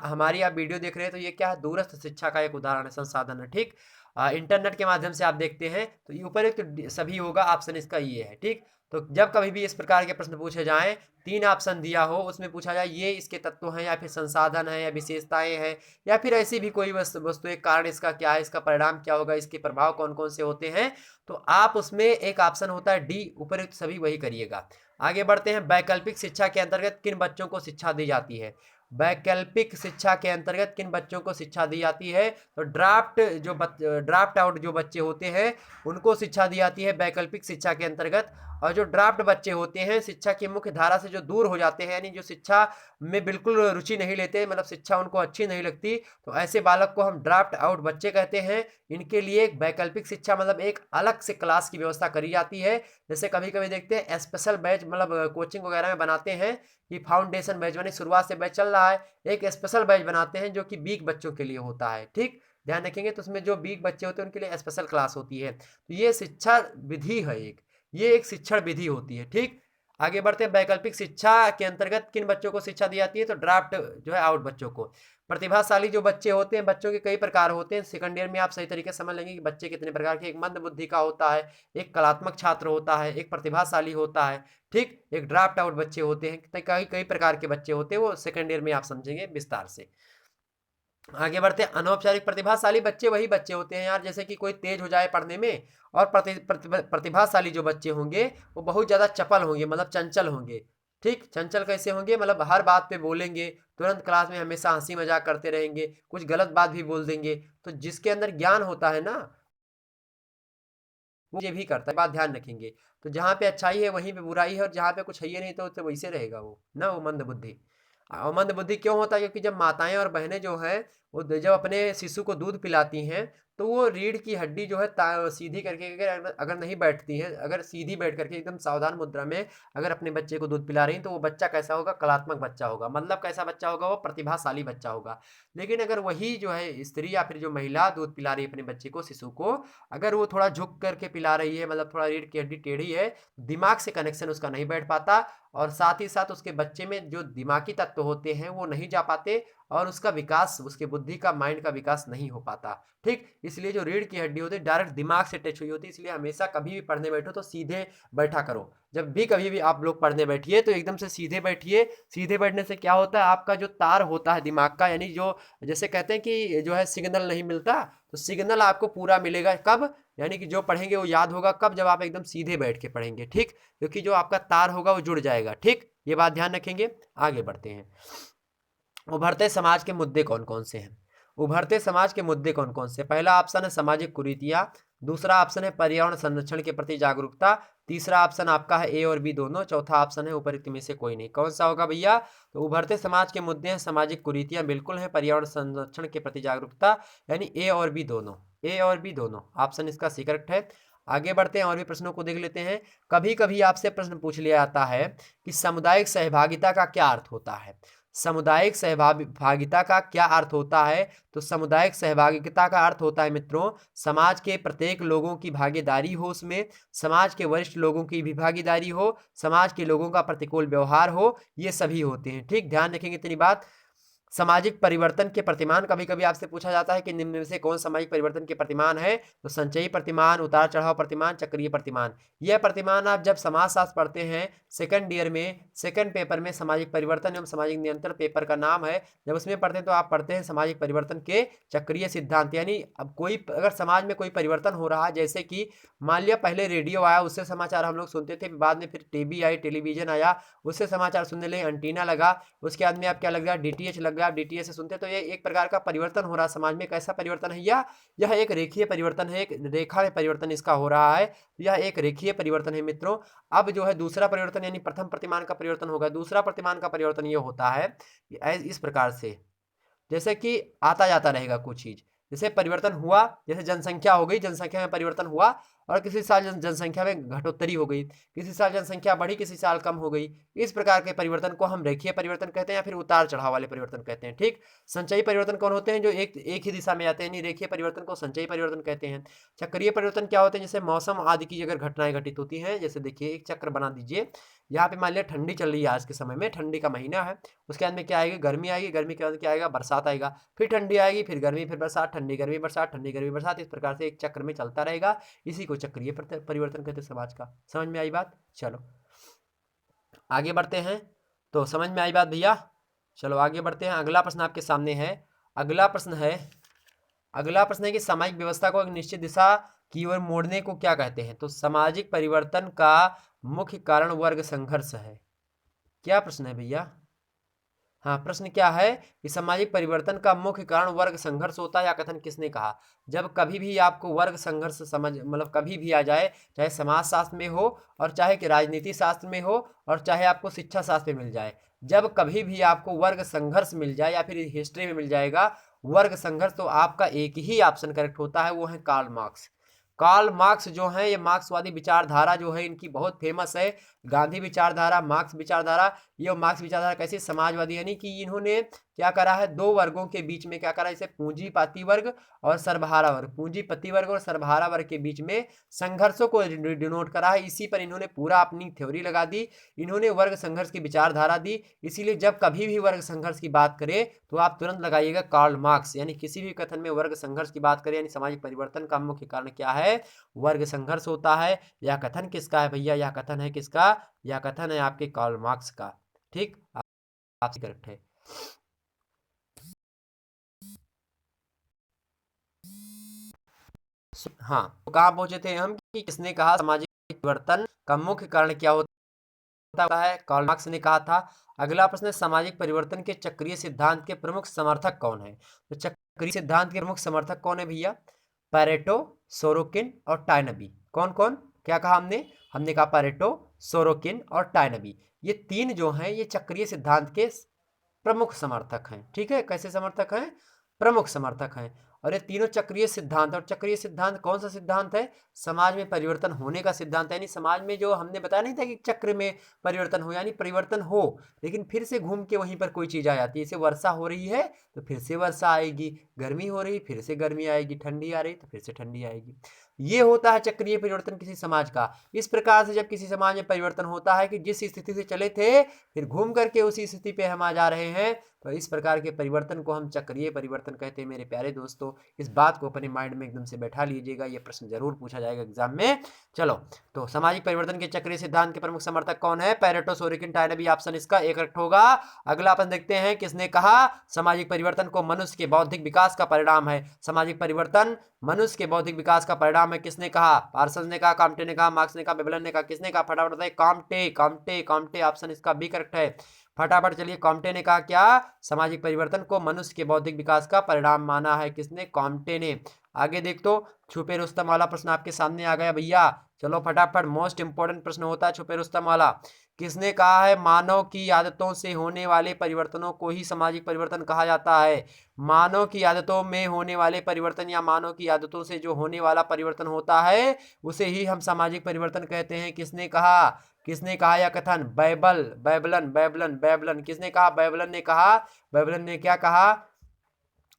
हमारी आप वीडियो देख रहे हैं, तो ये क्या है? दूरस्थ शिक्षा का एक उदाहरण है, संसाधन है। ठीक, इंटरनेट के माध्यम से आप देखते हैं तो ये ऊपर एक तो सभी होगा, ऑप्शन इसका ये है। ठीक, तो जब कभी भी इस प्रकार के प्रश्न पूछे जाएं, तीन ऑप्शन दिया हो, उसमें पूछा जाए ये इसके तत्व हैं या फिर संसाधन है या विशेषताएं हैं या फिर ऐसी भी कोई वस्तु एक कारण इसका क्या है, इसका परिणाम क्या होगा, इसके प्रभाव कौन कौन से होते हैं, तो आप उसमें एक ऑप्शन होता है डी, ऊपर एक सभी वही करिएगा। आगे बढ़ते हैं। वैकल्पिक शिक्षा के अंतर्गत किन बच्चों को शिक्षा दी जाती है? वैकल्पिक शिक्षा के अंतर्गत किन बच्चों को शिक्षा दी जाती है? तो ड्राफ्ट आउट जो बच्चे होते हैं उनको शिक्षा दी जाती है वैकल्पिक शिक्षा के अंतर्गत। और जो ड्राफ्ट बच्चे होते हैं, शिक्षा की मुख्य धारा से जो दूर हो जाते हैं, यानी जो शिक्षा में बिल्कुल रुचि नहीं लेते, मतलब शिक्षा उनको अच्छी नहीं लगती, तो ऐसे बालक को हम ड्राफ्ट आउट बच्चे कहते हैं। इनके लिए एक वैकल्पिक शिक्षा मतलब एक अलग से क्लास की व्यवस्था करी जाती है। जैसे कभी कभी देखते हैं स्पेशल बैच, मतलब कोचिंग वगैरह में बनाते हैं कि फाउंडेशन बैच, यानी शुरुआत से बैच चल रहा है, एक स्पेशल बैच बनाते हैं जो कि वीक बच्चों के लिए होता है। ठीक, ध्यान रखेंगे। तो उसमें जो वीक बच्चे होते हैं उनके लिए स्पेशल क्लास होती है। तो ये शिक्षा विधि है, ये एक शिक्षण विधि होती है। ठीक, आगे बढ़ते हैं। वैकल्पिक शिक्षा के अंतर्गत किन बच्चों को शिक्षा दी जाती है? तो ड्राफ्ट जो है आउट बच्चों को। प्रतिभाशाली जो बच्चे होते हैं, बच्चों के कई प्रकार होते हैं, सेकंड ईयर में आप सही तरीके से समझ लेंगे कि बच्चे कितने प्रकार के, एक मंद बुद्धि का होता है, एक कलात्मक छात्र होता है, एक प्रतिभाशाली होता है। ठीक, एक ड्राफ्ट आउट बच्चे होते हैं, कई कई प्रकार के बच्चे होते हैं, वो सेकंड ईयर में आप समझेंगे विस्तार से। आगे बढ़ते हैं। अनौपचारिक प्रतिभाशाली बच्चे वही बच्चे होते हैं यार, जैसे कि कोई तेज हो जाए पढ़ने में, और प्रतिभाशाली जो बच्चे होंगे वो बहुत ज़्यादा चपल होंगे, मतलब चंचल होंगे। ठीक, चंचल कैसे होंगे? मतलब हर बात पे बोलेंगे, तुरंत क्लास में हमेशा हंसी मजाक करते रहेंगे, कुछ गलत बात भी बोल देंगे। तो जिसके अंदर ज्ञान होता है ना, वो ये भी करता है, बात ध्यान रखेंगे। तो जहाँ पे अच्छाई है वहीं पे बुराई है, और जहाँ पे कुछ है ही नहीं तो वैसे रहेगा वो ना, वो मंद बुद्धि। और मंद बुद्धि क्यों होता है? क्योंकि जब माताएं और बहनें जो है वो जब अपने शिशु को दूध पिलाती हैं, तो वो रीढ़ की हड्डी जो है सीधी करके अगर नहीं बैठती है, अगर सीधी बैठ करके एकदम सावधान मुद्रा में अगर अपने बच्चे को दूध पिला रही हैं, तो वो बच्चा कैसा होगा? कलात्मक बच्चा होगा। मतलब कैसा बच्चा होगा? वो प्रतिभाशाली बच्चा होगा। लेकिन अगर वही जो है स्त्री या फिर जो महिला दूध पिला रही है अपने बच्चे को, शिशु को, अगर वो थोड़ा झुक करके पिला रही है, मतलब थोड़ा रीढ़ की हड्डी टेढ़ी है, दिमाग से कनेक्शन उसका नहीं बैठ पाता, और साथ ही साथ उसके बच्चे में जो दिमागी तत्व होते हैं वो नहीं जा पाते, और उसका विकास, उसके बुद्धि का, माइंड का विकास नहीं हो पाता। ठीक, इसलिए जो रीढ़ की हड्डी होती है डायरेक्ट दिमाग से टच हुई होती है, इसलिए हमेशा कभी भी पढ़ने बैठो तो सीधे बैठा करो। जब भी कभी भी आप लोग पढ़ने बैठिए तो एकदम से सीधे बैठिए। सीधे बैठने से क्या होता है? आपका जो तार होता है दिमाग का, यानी जो जैसे कहते हैं कि जो है सिग्नल नहीं मिलता, तो सिग्नल आपको पूरा मिलेगा कब? यानी कि जो पढ़ेंगे वो याद होगा कब? जब आप एकदम सीधे बैठ के पढ़ेंगे। ठीक, क्योंकि जो आपका तार होगा वो जुड़ जाएगा। ठीक, ये बात ध्यान रखेंगे। आगे बढ़ते हैं। उभरते समाज के मुद्दे कौन कौन से हैं? उभरते समाज के मुद्दे कौन कौन से? पहला ऑप्शन है सामाजिक कुरीतियां, दूसरा ऑप्शन है पर्यावरण संरक्षण के प्रति जागरूकता, तीसरा ऑप्शन आपका है ए और बी दोनों, चौथा ऑप्शन है उपरोक्त में से कोई नहीं। कौन सा होगा भैया? तो उभरते समाज के मुद्दे हैं सामाजिक कुरीतियां, बिल्कुल है, पर्यावरण संरक्षण के प्रति जागरूकता, यानी ए और बी दोनों, ए और बी दोनों ऑप्शन इसका सी करेक्ट है। आगे बढ़ते हैं और भी प्रश्नों को देख लेते हैं। कभी कभी आपसे प्रश्न पूछ लिया जाता है कि सामुदायिक सहभागिता का क्या अर्थ होता है? सामुदायिक सहभागिता का क्या अर्थ होता है? तो सामुदायिक सहभागिता का अर्थ होता है मित्रों, समाज के प्रत्येक लोगों की भागीदारी हो, उसमें समाज के वरिष्ठ लोगों की भी भागीदारी हो, समाज के लोगों का प्रतिकूल व्यवहार हो, ये सभी होते हैं। ठीक, ध्यान रखेंगे इतनी बात। सामाजिक परिवर्तन के प्रतिमान, कभी कभी आपसे पूछा जाता है कि निम्न में से कौन सामाजिक परिवर्तन के प्रतिमान है? तो संचयी प्रतिमान, उतार चढ़ाव प्रतिमान, चक्रीय प्रतिमान। यह प्रतिमान आप जब समाजशास्त्र पढ़ते हैं सेकंड ईयर में, सेकंड पेपर में, सामाजिक परिवर्तन एवं सामाजिक नियंत्रण पेपर का नाम है, जब उसमें पढ़ते हैं तो आप पढ़ते हैं सामाजिक परिवर्तन के चक्रीय सिद्धांत। यानी अब कोई अगर समाज में कोई परिवर्तन हो रहा है, जैसे कि मान लिया पहले रेडियो आया, उससे समाचार हम लोग सुनते थे, बाद में फिर टीवी आई, टेलीविजन आया, उससे समाचार सुनने लगे, एंटीना लगा, उसके बाद में आप क्या लग गया? डीटीएच लग गया, आप डीटीएस से सुनते हैं, तो ये एक प्रकार का परिवर्तन हो रहा है समाज में। कैसा परिवर्तन है यह एक रेखीय परिवर्तन है, एक रेखा में परिवर्तन इसका हो रहा है। यह एक रेखीय परिवर्तन है मित्रों। अब जो है दूसरा परिवर्तन यानी प्रथम प्रतिमान का परिवर्तन होगा। दूसरा प्रतिमान का परिवर्तन ये होता है इस प्रकार से, जैसे कि आता जाता रहेगा कुछ चीज, जैसे परिवर्तन हुआ, जैसे जनसंख्या हो गई, जनसंख्या में परिवर्तन हुआ और किसी साल जनसंख्या में घटोत्तरी हो गई, किसी साल जनसंख्या बढ़ी, किसी साल कम हो गई। इस प्रकार के परिवर्तन को हम रेखीय परिवर्तन कहते हैं या फिर उतार चढ़ाव वाले परिवर्तन कहते हैं। ठीक, संचयी परिवर्तन कौन होते हैं? जो एक ही दिशा में जाते हैं, रेखीय परिवर्तन को संचयी परिवर्तन कहते हैं। चक्रीय परिवर्तन क्या होते हैं? जैसे मौसम आदि की अगर घटनाएं घटित होती हैं, जैसे देखिए एक चक्र बना दीजिए, यहाँ पे मान लिया ठंडी चल रही है, आज के समय में ठंडी का महीना है, उसके बाद में क्या आएगी? गर्मी आएगी, गर्मी के बाद क्या आएगा? बरसात आएगा, फिर ठंडी आएगी, फिर गर्मी, फिर बरसात, ठंडी गर्मी बरसात, ठंडी गर्मी बरसात। इस प्रकार से एक चक्र में चलता रहेगा। इसी को चक्रीय परिवर्तन कहते हैं समाज का। समझ में आई बात? चलो आगे बढ़ते हैं। तो समझ में आई बात भैया? चलो आगे बढ़ते हैं। अगला प्रश्न आपके सामने है। अगला प्रश्न है कि सामाजिक व्यवस्था को एक निश्चित दिशा की ओर मोड़ने को क्या कहते हैं? तो सामाजिक परिवर्तन का मुख्य कारण वर्ग संघर्ष है। क्या प्रश्न है भैया? हाँ, प्रश्न क्या है कि सामाजिक परिवर्तन का मुख्य कारण वर्ग संघर्ष होता है, या कथन किसने कहा? जब कभी भी आपको वर्ग संघर्ष समझ मतलब कभी भी आ जाए, चाहे समाज शास्त्र में हो और चाहे कि राजनीति शास्त्र में हो और चाहे आपको शिक्षा शास्त्र में मिल जाए, जब कभी भी आपको वर्ग संघर्ष मिल जाए या फिर हिस्ट्री में मिल जाएगा वर्ग संघर्ष, तो आपका एक ही ऑप्शन करेक्ट होता है, वो है कार्ल मार्क्स। कार्ल मार्क्स जो है, ये मार्क्सवादी विचारधारा जो है इनकी बहुत फेमस है। गांधी विचारधारा, मार्क्स विचारधारा। ये मार्क्स विचारधारा कैसी? समाजवादी, यानी कि इन्होंने क्या करा है? दो वर्गों के बीच में क्या करा, जैसे पूंजीपति वर्ग और सर्वहारा वर्ग, पूंजीपति वर्ग और सर्वहारा वर्ग के बीच में संघर्षों को डिनोट करा है। इसी पर इन्होंने पूरा अपनी थ्योरी लगा दी, इन्होंने वर्ग संघर्ष की विचारधारा दी। इसीलिए जब कभी भी वर्ग संघर्ष की बात करें तो आप तुरंत लगाइएगा कार्ल मार्क्स, यानी किसी भी कथन में वर्ग संघर्ष की बात करें यानी सामाजिक परिवर्तन का मुख्य कारण क्या है? वर्ग संघर्ष होता है। यह कथन किसका है भैया? यह कथन है किसका? यह कथन है आपके कार्ल मार्क्स का। ठीक, आपसे करेक्ट है। हाँ, तो कहाँ पहुंचे थे हम कि किसने कहा सामाजिक परिवर्तन का मुख्य कारण क्या होता है? कार्ल मार्क्स ने कहा था। अगला प्रश्न है, सामाजिक परिवर्तन के चक्रीय सिद्धांत के प्रमुख समर्थक कौन है? तो चक्रीय सिद्धांत के प्रमुख समर्थक कौन है भैया? पैरेटो, सोरोकिन और टायनबी। कौन कौन? क्या कहा हमने कहा पैरेटो, सोरोकिन और टायनबी। ये तीन जो हैं ये चक्रीय सिद्धांत के प्रमुख समर्थक हैं। ठीक है, कैसे समर्थक हैं? प्रमुख समर्थक हैं। और ये तीनों चक्रीय सिद्धांत, और चक्रीय सिद्धांत कौन सा सिद्धांत है? समाज में परिवर्तन होने का सिद्धांत है। यानी समाज में जो हमने बताया नहीं था कि चक्र में परिवर्तन हो, यानी परिवर्तन हो लेकिन फिर से घूम के वहीं पर कोई चीज आ जाती है। जैसे वर्षा हो रही है तो फिर से वर्षा आएगी, गर्मी हो रही फिर से गर्मी आएगी, ठंडी आ रही तो फिर से ठंडी आएगी। ये होता है चक्रीय परिवर्तन किसी समाज का। इस प्रकार से जब किसी समाज में परिवर्तन होता है कि जिस स्थिति से चले थे फिर घूम करके उसी स्थिति पे हम आ जा रहे हैं, तो इस प्रकार के परिवर्तन को हम चक्रीय परिवर्तन कहते हैं। मेरे प्यारे दोस्तों, इस बात को अपने माइंड में एकदम से बैठा लीजिएगा, ये प्रश्न जरूर पूछा जाएगा एग्जाम में। चलो, तो सामाजिक परिवर्तन के चक्रीय सिद्धांत के प्रमुख समर्थक कौन है? Pareto, Sorokin, टायनबी। ऑप्शन इसका एक करेक्ट होगा। अगला अपन देखते हैं, किसने कहा सामाजिक परिवर्तन को मनुष्य के बौद्धिक विकास का परिणाम है? सामाजिक परिवर्तन मनुष्य के बौद्धिक विकास का परिणाम है, किसने कहा? पार्सन ने कहा, काम्टे ने कहा, मार्क्स ने कहा, बेबलन ने कहा, किसने कहा? फटाफट बताइए। Comte, Comte, Comte. ऑप्शन इसका बी करेक्ट है। फटाफट चलिए, कॉम्टे ने कहा क्या? सामाजिक परिवर्तन को मनुष्य के बौद्धिक विकास का परिणाम माना है, किसने? कॉम्टे ने। आगे देख तो, छुपे रुस्तम वाला प्रश्न आपके सामने आ गया भैया। चलो फटाफट, मोस्ट इंपोर्टेंट प्रश्न होता है छुपे रुस्तम वाला। किसने कहा है मानव की आदतों से होने वाले परिवर्तनों को ही सामाजिक परिवर्तन कहा जाता है? मानव की आदतों में होने वाले परिवर्तन या मानव की आदतों से जो होने वाला परिवर्तन होता है उसे ही हम सामाजिक परिवर्तन कहते हैं। किसने कहा? किसने कहा यह कथन? बैबलन। किसने कहा? बैबलन ने कहा। बैबलन ने क्या कहा?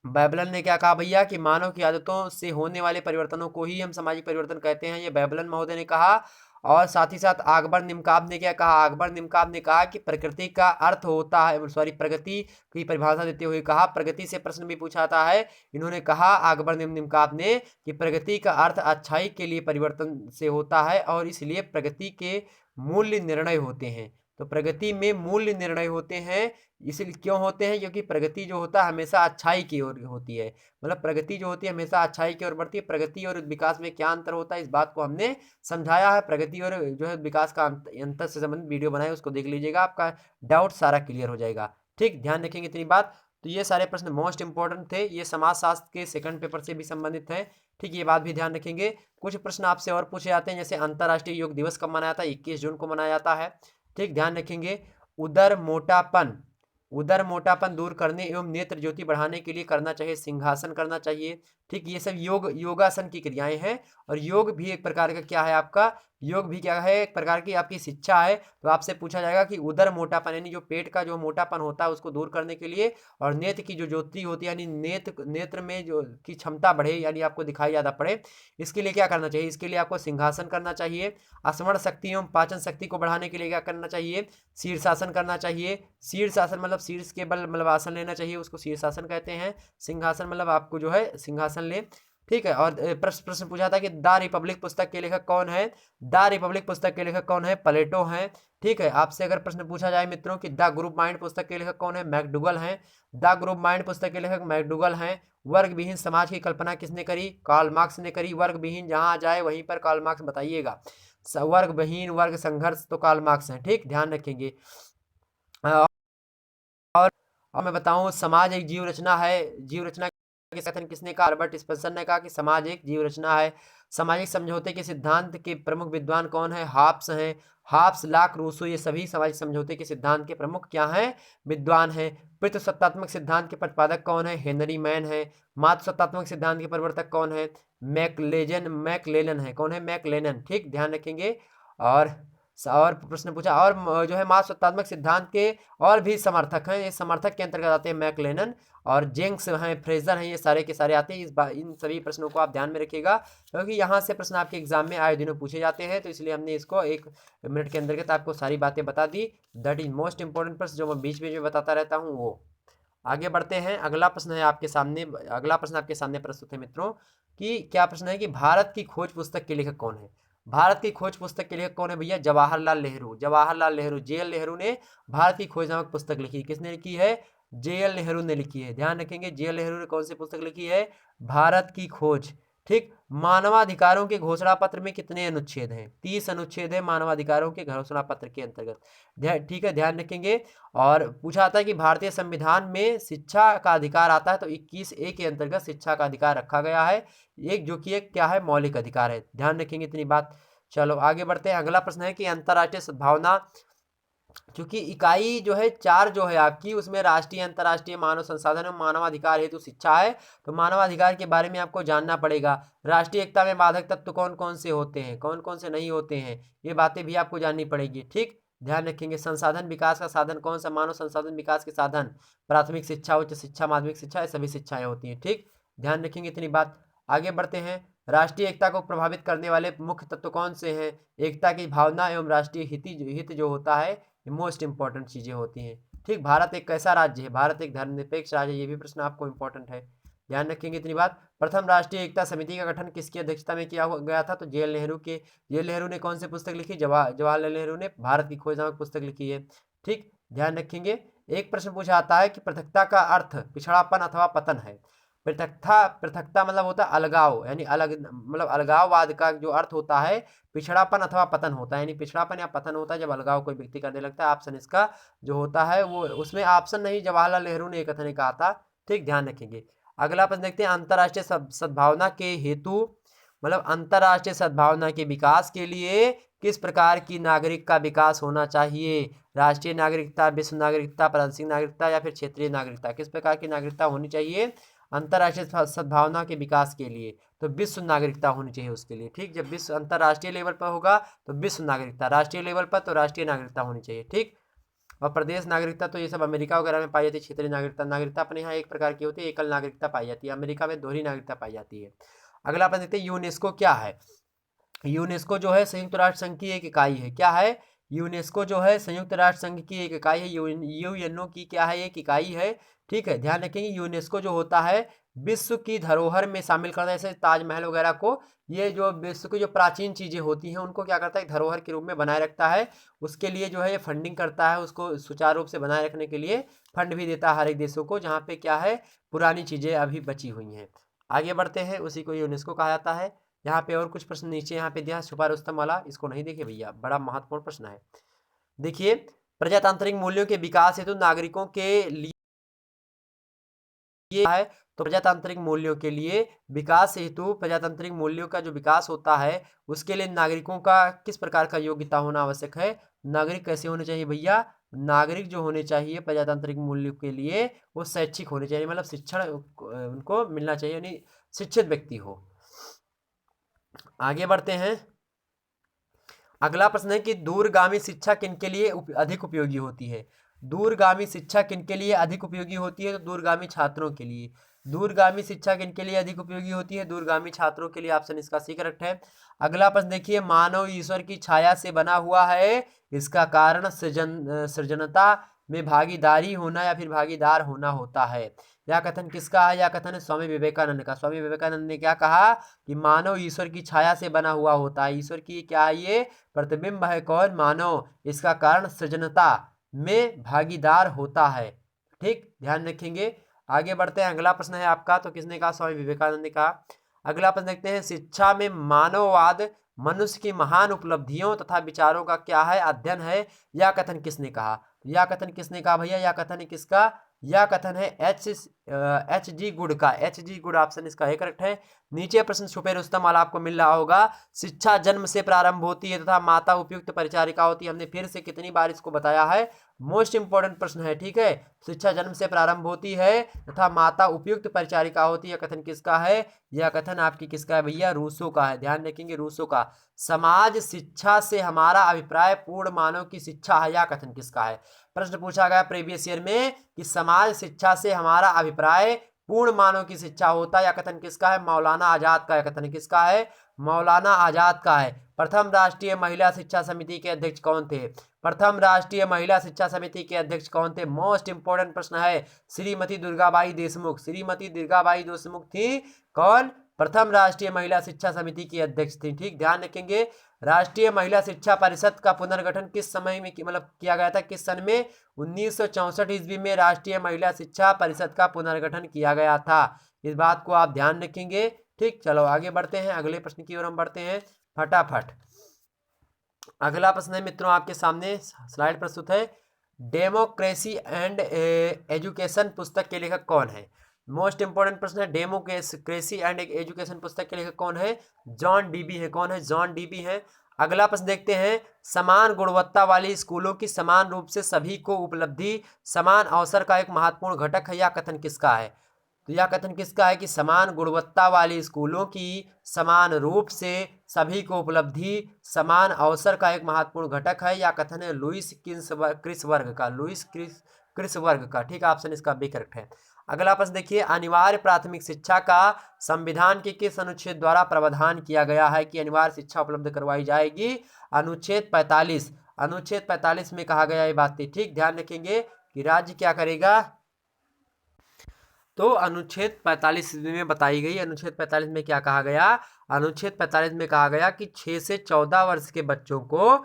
बैबलन ने क्या कहा भैया कि मानव की आदतों से होने वाले परिवर्तनों को ही हम सामाजिक परिवर्तन कहते हैं, ये बैबलन महोदय ने कहा। और साथ ही साथ अकबर निमकाब ने क्या कहा? अकबर निमकाब ने कहा कि प्रकृति का अर्थ होता है, सॉरी, प्रगति की परिभाषा देते हुए कहा, प्रगति से प्रश्न भी पूछा जाता है। इन्होंने कहा अकबर निमकाब ने कि प्रगति का अर्थ अच्छाई के लिए परिवर्तन से होता है और इसलिए प्रगति के मूल्य निर्णय होते हैं। तो प्रगति में मूल्य निर्णय होते हैं, इसलिए क्यों होते हैं? क्योंकि प्रगति जो होता है हमेशा अच्छाई की ओर होती है, मतलब प्रगति जो होती है हमेशा अच्छाई की ओर बढ़ती है। प्रगति और विकास में क्या अंतर होता है इस बात को हमने समझाया है। प्रगति और जो है विकास का अंतर से संबंधित वीडियो बनाए, उसको देख लीजिएगा, आपका डाउट सारा क्लियर हो जाएगा। ठीक, ध्यान रखेंगे इतनी बात। तो ये सारे प्रश्न मोस्ट इंपॉर्टेंट थे, ये समाजशास्त्र के सेकंड पेपर से भी संबंधित है। ठीक, ये बात भी ध्यान रखेंगे। कुछ प्रश्न आपसे और पूछे जाते हैं, जैसे अंतर्राष्ट्रीय योग दिवस कब मनाया जाता है? 21 जून को मनाया जाता है। ठीक, ध्यान रखेंगे। उदर मोटापन दूर करने एवं नेत्र ज्योति बढ़ाने के लिए करना चाहिए सिंहासन करना चाहिए। ठीक, ये सब योगासन की क्रियाएं हैं। और योग भी एक प्रकार का क्या है आपका, योग भी क्या है, एक प्रकार की आपकी शिक्षा है। तो आपसे पूछा जाएगा कि उदर मोटापन यानी जो पेट का जो मोटापन होता है उसको दूर करने के लिए, और नेत्र की जो ज्योति होती है यानी नेत्र में जो की क्षमता बढ़े यानी आपको दिखाई ज्यादा पड़े, इसके लिए क्या करना चाहिए? इसके लिए आपको सिंहासन करना चाहिए। स्मरण शक्ति एवं पाचन शक्ति को बढ़ाने के लिए क्या करना चाहिए? शीर्षासन करना चाहिए। शीर्षासन मतलब शीर्ष के बल मतलब आसन लेना चाहिए, उसको शीर्षासन कहते हैं। सिंहासन मतलब आपको जो है सिंहासन ले। ठीक है। और प्रश्न पूछा था कि द रिपब्लिक पुस्तक के लेखक कौन है? द रिपब्लिक पुस्तक के लेखक कौन है? प्लेटो हैं। ठीक है। आपसे अगर प्रश्न पूछा जाए मित्रों कि द ग्रुप माइंड पुस्तक के लेखक कौन है? मैकडूगल हैं। द ग्रुप माइंड पुस्तक के लेखक मैकडूगल हैं। वर्ग विहीन समाज की कल्पना किसने करी? कार्ल मार्क्स ने करी। वर्ग विहीन जहां आ जाए वहीं पर कार्ल मार्क्स बताइएगा। वर्ग विहीन वर्ग संघर्ष तो कार्ल मार्क्स हैं। ठीक, ध्यान रखेंगे। और मैं बताऊं, समाज एक जीव रचना है। जीव रचना के कथन किसने कहा? अल्बर्ट स्पेंसर ने कहा कि समाज एक जीव रचना है। सामाजिक समझौते के सिद्धांत के प्रमुख विद्वान कौन है? हाब्स हैं। हाब्स, लाक, रूसो, ये सभी सामाजिक समझौते के सिद्धांत के प्रमुख क्या हैं? विद्वान हैं। पितृसत्तात्मक सिद्धांत के प्रतिपादक कौन है? हेनरी मैन है। मातृसत्तात्मक सिद्धांत के प्रवर्तक कौन है? मैकलेलन है। कौन है? मैकलेलन। ठीक, ध्यान रखेंगे। और प्रश्न पूछा, और जो है मातृसत्तात्मक सिद्धांत के और भी समर्थक हैं, ये समर्थक के अंतर्गत आते हैं मैकलेनन और जेंक्स हैं, फ्रेजर हैं, ये सारे के सारे आते हैं। इन सभी प्रश्नों को आप ध्यान में रखिएगा, क्योंकि यहाँ से प्रश्न आपके एग्जाम में आए दिनों पूछे जाते हैं, तो इसलिए हमने इसको 1 मिनट के अंतर्गत आपको सारी बातें बता दी। दैट इज मोस्ट इंपॉर्टेंट प्रश्न जो मैं बीच बीच में बताता रहता हूँ वो। आगे बढ़ते हैं। अगला प्रश्न है आपके सामने, अगला प्रश्न आपके सामने प्रस्तुत है मित्रों कि क्या प्रश्न है कि भारत की खोज पुस्तक के लेखक कौन है? भारत की खोज पुस्तक के लेखक कौन है भैया? जवाहरलाल नेहरू। जवाहरलाल नेहरू, जेएल नेहरू ने भारत की खोज नामक पुस्तक लिखी। किसने लिखी है? जेएल नेहरू ने लिखी है। ध्यान रखेंगे, जेएल नेहरू ने कौन सी पुस्तक लिखी है? भारत की खोज। ठीक। मानवाधिकारों के घोषणा पत्र में कितने अनुच्छेद हैं? 30 अनुच्छेद है मानवाधिकारों के घोषणा पत्र के अंतर्गत। ठीक है, ध्यान रखेंगे। और पूछा जाता है कि भारतीय संविधान में शिक्षा का अधिकार आता है, तो 21A के अंतर्गत शिक्षा का अधिकार रखा गया है, एक जो कि एक क्या है? मौलिक अधिकार है। ध्यान रखेंगे इतनी बात। चलो आगे बढ़ते हैं। अगला प्रश्न है कि अंतर्राष्ट्रीय सद्भावना, क्योंकि इकाई जो है 4 जो है आपकी, उसमें राष्ट्रीय, अंतर्राष्ट्रीय, मानव संसाधन और मानवाधिकार हेतु शिक्षा है, तो मानवाधिकार के बारे में आपको जानना पड़ेगा। राष्ट्रीय एकता में बाधक तत्व कौन कौन से होते हैं, कौन कौन से नहीं होते हैं, ये बातें भी आपको जाननी पड़ेगी। ठीक, ध्यान रखेंगे। संसाधन विकास का साधन कौन सा? मानव संसाधन विकास के साधन प्राथमिक शिक्षा, उच्च शिक्षा, माध्यमिक शिक्षा, ये सभी शिक्षाएं होती हैं। ठीक, ध्यान रखेंगे इतनी बात। आगे बढ़ते हैं। राष्ट्रीय एकता को प्रभावित करने वाले मुख्य तत्व कौन से हैं? एकता की भावना एवं राष्ट्रीय हित जो होता है, ये मोस्ट इंपॉर्टेंट चीजें होती हैं। ठीक, भारत एक कैसा राज्य है? भारत एक धर्मनिरपेक्ष राज्य है, ये भी प्रश्न आपको इंपॉर्टेंट है, ध्यान रखेंगे इतनी बात। प्रथम राष्ट्रीय एकता समिति का गठन किसकी अध्यक्षता में किया गया था? तो जेएल नेहरू के। जेएल नेहरू ने कौन सी पुस्तक लिखी? जवाहरलाल नेहरू ने भारत की खोज नामक पुस्तक लिखी है। ठीक, ध्यान रखेंगे। एक प्रश्न पूछा आता है कि पृथकता का अर्थ पिछड़ापन अथवा पतन है। पृथकता मतलब होता है अलगाव, यानी अलग मतलब अलगाववाद का जो अर्थ होता है पिछड़ापन अथवा पतन होता है, यानी पिछड़ापन या पतन होता है जब अलगाव कोई व्यक्ति करने लगता है। ऑप्शन इसका जो होता है वो, उसमें ऑप्शन नहीं, जवाहरलाल नेहरू ने एक कथन कहा था। ठीक, ध्यान रखेंगे। अगला प्रश्न देखते हैं। अंतर्राष्ट्रीय सद्भावना के हेतु मतलब अंतर्राष्ट्रीय सद्भावना के विकास के लिए किस प्रकार की नागरिक का विकास होना चाहिए? राष्ट्रीय नागरिकता, विश्व नागरिकता, प्रादेशिक नागरिकता या फिर क्षेत्रीय नागरिकता, किस प्रकार की नागरिकता होनी चाहिए अंतर्राष्ट्रीय सद्भावना के विकास के लिए? तो विश्व नागरिकता होनी चाहिए उसके लिए। ठीक, जब विश्व अंतर्राष्ट्रीय लेवल पर होगा तो विश्व नागरिकता, राष्ट्रीय लेवल पर तो राष्ट्रीय नागरिकता होनी चाहिए। ठीक, और प्रदेश नागरिकता तो ये सब अमेरिका वगैरह में पाई जाती है। क्षेत्रीय नागरिकता अपने यहाँ एक प्रकार की होती है, एकल नागरिकता पाई जाती है, अमेरिका में दोहरी नागरिकता पाई जाती है। अगला अपन देखते हैं, यूनेस्को क्या है? यूनेस्को जो है संयुक्त राष्ट्र संघ की एक इकाई है। क्या है? यूनेस्को जो है संयुक्त राष्ट्र संघ की एक इकाई है। यूएनओ की क्या है? एक इकाई है। ठीक है, ध्यान रखेंगे। यूनेस्को जो होता है विश्व की धरोहर में शामिल करता है, जैसे ताजमहल वगैरह को, ये जो विश्व की जो प्राचीन चीजें होती हैं उनको क्या करता है? धरोहर के रूप में बनाए रखता है। उसके लिए जो है ये फंडिंग करता है, उसको सुचारू रूप से बनाए रखने के लिए फंड भी देता है हर एक देशों को, जहाँ पे क्या है पुरानी चीजें अभी बची हुई हैं। आगे बढ़ते हैं, उसी को यूनेस्को कहा जाता है। यहाँ पे और कुछ प्रश्न नीचे यहाँ पे दिया छुपा रुस्तम वाला, इसको नहीं देखे भैया, बड़ा महत्वपूर्ण प्रश्न है। देखिए, प्रजातांत्रिक मूल्यों के विकास हेतु नागरिकों के लिए ये है तो प्रजातांत्रिक मूल्यों के लिए विकास हेतु प्रजातांत्रिक मूल्यों का जो विकास होता है उसके लिए नागरिकों का किस प्रकार का योग्यता होना आवश्यक है। नागरिक कैसे होने चाहिए भैया, नागरिक जो होने चाहिए प्रजातांत्रिक मूल्यों के लिए वो शैक्षिक होने चाहिए, मतलब शिक्षण उनको मिलना चाहिए, यानी शिक्षित व्यक्ति हो। आगे बढ़ते हैं। अगला प्रश्न है कि दूरगामी शिक्षा किनके लिए अधिक उपयोगी होती है। दूरगामी शिक्षा किनके लिए अधिक उपयोगी होती है, तो दूरगामी छात्रों के लिए। दूरगामी शिक्षा किनके लिए अधिक उपयोगी होती है, दूरगामी छात्रों के लिए। ऑप्शन इसका सी करेक्ट है। अगला प्रश्न देखिए, मानव ईश्वर की छाया से बना हुआ है, इसका कारण सृजनता में भागीदारी होना या फिर भागीदार होना होता है। यह कथन किसका है, यह कथन है स्वामी विवेकानंद का। स्वामी विवेकानंद ने क्या कहा कि मानव ईश्वर की छाया से बना हुआ होता है। ईश्वर की क्या है, ये प्रतिबिंब है। कौन, मानव। इसका कारण सृजनता में भागीदार होता है। ठीक, ध्यान रखेंगे। आगे बढ़ते हैं। अगला प्रश्न है आपका, तो किसने कहा, स्वामी विवेकानंद ने कहा। अगला प्रश्न देखते हैं, शिक्षा में मानववाद मनुष्य की महान उपलब्धियों तथा विचारों का क्या है, अध्ययन है। यह कथन किसने कहा, यह कथन किसने कहा भैया, यह कथन है किसका, यह कथन है एच जी गुड का। एच जी गुड, ऑप्शन इसका है करेक्ट है। नीचे प्रश्न छुपे रुस्तम वाला आपको मिल रहा होगा। शिक्षा जन्म से प्रारंभ होती है तथा माता उपयुक्त परिचारिका होती है। हमने फिर से कितनी बार इसको बताया है, मोस्ट इंपॉर्टेंट प्रश्न है। ठीक है, शिक्षा जन्म से प्रारंभ होती है तथा माता उपयुक्त परिचारिका होती है। कथन किसका है, यह कथन आपकी किसका है भैया, रूसो का है। ध्यान रखेंगे, रूसो का। समाज शिक्षा से हमारा अभिप्राय पूर्ण मानव की शिक्षा है, यह कथन किसका है। प्रश्न पूछा गया प्रीवियस ईयर में कि समाज शिक्षा से हमारा अभिप्राय पूर्ण मानव की शिक्षा होता है, यह कथन किसका है, मौलाना आजाद का। यह कथन किसका है, मौलाना आजाद का है। प्रथम राष्ट्रीय महिला शिक्षा समिति के अध्यक्ष कौन थे, प्रथम राष्ट्रीय महिला शिक्षा समिति के अध्यक्ष कौन थे। मोस्ट इंपोर्टेंट प्रश्न है। श्रीमती दुर्गाबाई देशमुख, श्रीमती दुर्गाबाई देशमुख थी कौन, प्रथम राष्ट्रीय महिला शिक्षा समिति की अध्यक्ष थी। ठीक, ध्यान रखेंगे। राष्ट्रीय महिला शिक्षा परिषद का पुनर्गठन किस समय में मतलब किया गया था, किस सन में, 1964 ईस्वी में राष्ट्रीय महिला शिक्षा परिषद का पुनर्गठन किया गया था। इस बात को आप ध्यान रखेंगे। ठीक, चलो आगे बढ़ते हैं, अगले प्रश्न की ओर हम बढ़ते हैं फटाफट। अगला प्रश्न है मित्रों, आपके सामने स्लाइड प्रस्तुत है। डेमोक्रेसी एंड एजुकेशन पुस्तक के लेखक कौन है। मोस्ट इंपोर्टेंट प्रश्न है। डेमोक्रेसी एंड एजुकेशन पुस्तक के लेखक कौन है, जॉन डीबी है। कौन है, जॉन डीबी है। अगला प्रश्न देखते हैं, समान गुणवत्ता वाली स्कूलों की समान रूप से सभी को उपलब्धि समान अवसर का एक महत्वपूर्ण घटक है, यह कथन किसका है। तो यह कथन किसका है कि समान गुणवत्ता वाली स्कूलों की समान रूप से सभी को उपलब्धि समान अवसर का एक महत्वपूर्ण घटक है, यह कथन है लुईस क्रिसबर्ग का। लुईस क्रिसबर्ग का। ठीक, ऑप्शन इसका बी करेक्ट है। अगला प्रश्न देखिए, अनिवार्य प्राथमिक शिक्षा का संविधान के किस अनुच्छेद द्वारा प्रावधान किया गया है कि अनिवार्य शिक्षा उपलब्ध करवाई जाएगी। अनुच्छेद 45। अनुच्छेद 45 में कहा गया ये बात थी। ठीक, ध्यान रखेंगे कि राज्य क्या करेगा, तो अनुच्छेद 45 में बताई गई। अनुच्छेद 45 में क्या कहा गया, अनुच्छेद 45 में कहा गया कि 6 से 14 वर्ष के बच्चों को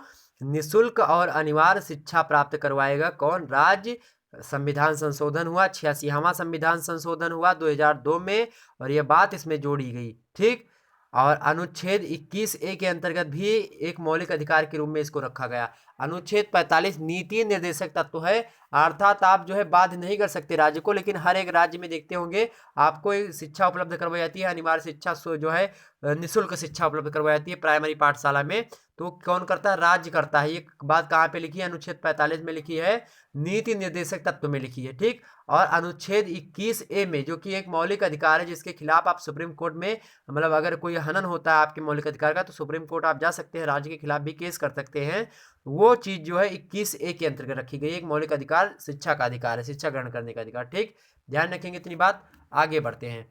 निःशुल्क और अनिवार्य शिक्षा प्राप्त करवाएगा कौन, राज्य। संविधान संशोधन हुआ, 86वां संविधान संशोधन हुआ 2002 में, और यह बात इसमें जोड़ी गई। ठीक, और अनुच्छेद 21A के अंतर्गत भी एक मौलिक अधिकार के रूप में इसको रखा गया। अनुच्छेद 45 नीति निर्देशक तत्व है, अर्थात आप जो है बाध्य नहीं कर सकते राज्य को, लेकिन हर एक राज्य में देखते होंगे आपको एक शिक्षा उपलब्ध करवाई जाती है, अनिवार्य शिक्षा जो है निःशुल्क शिक्षा उपलब्ध करवाई जाती है प्राइमरी पाठशाला में। तो कौन करता है, राज्य करता है। ये बात कहाँ पे लिखी है, अनुच्छेद 45 में लिखी है, नीति निर्देशक तत्व में लिखी है। ठीक, और अनुच्छेद 21A में, जो कि एक मौलिक अधिकार है जिसके खिलाफ आप सुप्रीम कोर्ट में, मतलब अगर कोई हनन होता है आपके मौलिक अधिकार का, तो सुप्रीम कोर्ट आप जा सकते हैं, राज्य के खिलाफ भी केस कर सकते हैं। वो चीज जो है 21A के अंतर्गत रखी गई। एक मौलिक अधिकार शिक्षा का अधिकार है, शिक्षा ग्रहण करने का अधिकार। ठीक, ध्यान रखेंगे इतनी बात। आगे बढ़ते हैं।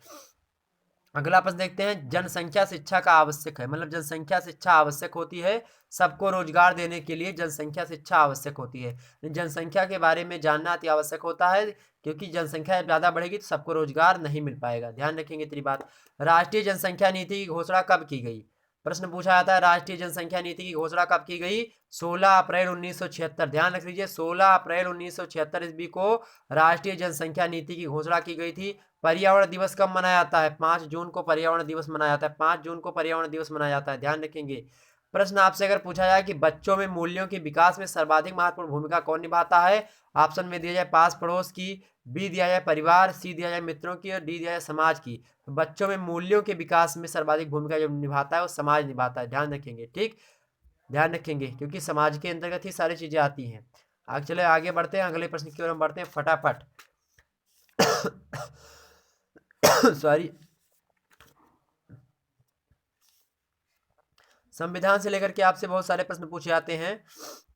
अगला प्रश्न देखते हैं, जनसंख्या शिक्षा का आवश्यक है, मतलब जनसंख्या शिक्षा आवश्यक होती है सबको रोजगार देने के लिए, जनसंख्या शिक्षा आवश्यक होती है। जनसंख्या के बारे में जानना अति आवश्यक होता है, क्योंकि जनसंख्या ज़्यादा बढ़ेगी तो सबको रोजगार नहीं मिल पाएगा। ध्यान रखेंगे इतनी बात। राष्ट्रीय जनसंख्या नीति की घोषणा कब की गई, प्रश्न पूछा जाता है, राष्ट्रीय जनसंख्या नीति की घोषणा कब की गई, 16 अप्रैल 1976। ध्यान रख लीजिए, 16 अप्रैल 1976 ईस्वी को राष्ट्रीय जनसंख्या नीति की घोषणा की गई थी। पर्यावरण दिवस कब मनाया जाता है, 5 जून को पर्यावरण दिवस मनाया जाता है, 5 जून को पर्यावरण दिवस मनाया जाता है। ध्यान रखेंगे, प्रश्न आपसे अगर पूछा जाए कि बच्चों में मूल्यों के विकास में सर्वाधिक महत्वपूर्ण भूमिका कौन निभाता है, ऑप्शन में दिया जाए पास पड़ोस की, बी दिया जाए परिवार, सी दिया जाए मित्रों की और डी दिया जाए समाज की। तो बच्चों में मूल्यों के विकास में सर्वाधिक भूमिका जो निभाता है वो समाज निभाता है, ध्यान रखेंगे। ठीक, ध्यान रखेंगे क्योंकि समाज के अंतर्गत ही सारी चीजें आती हैं। आगे चले, आगे बढ़ते हैं, अगले प्रश्न की ओर हम बढ़ते हैं फटाफट। सॉरी। संविधान से लेकर के आपसे बहुत सारे प्रश्न पूछे जाते हैं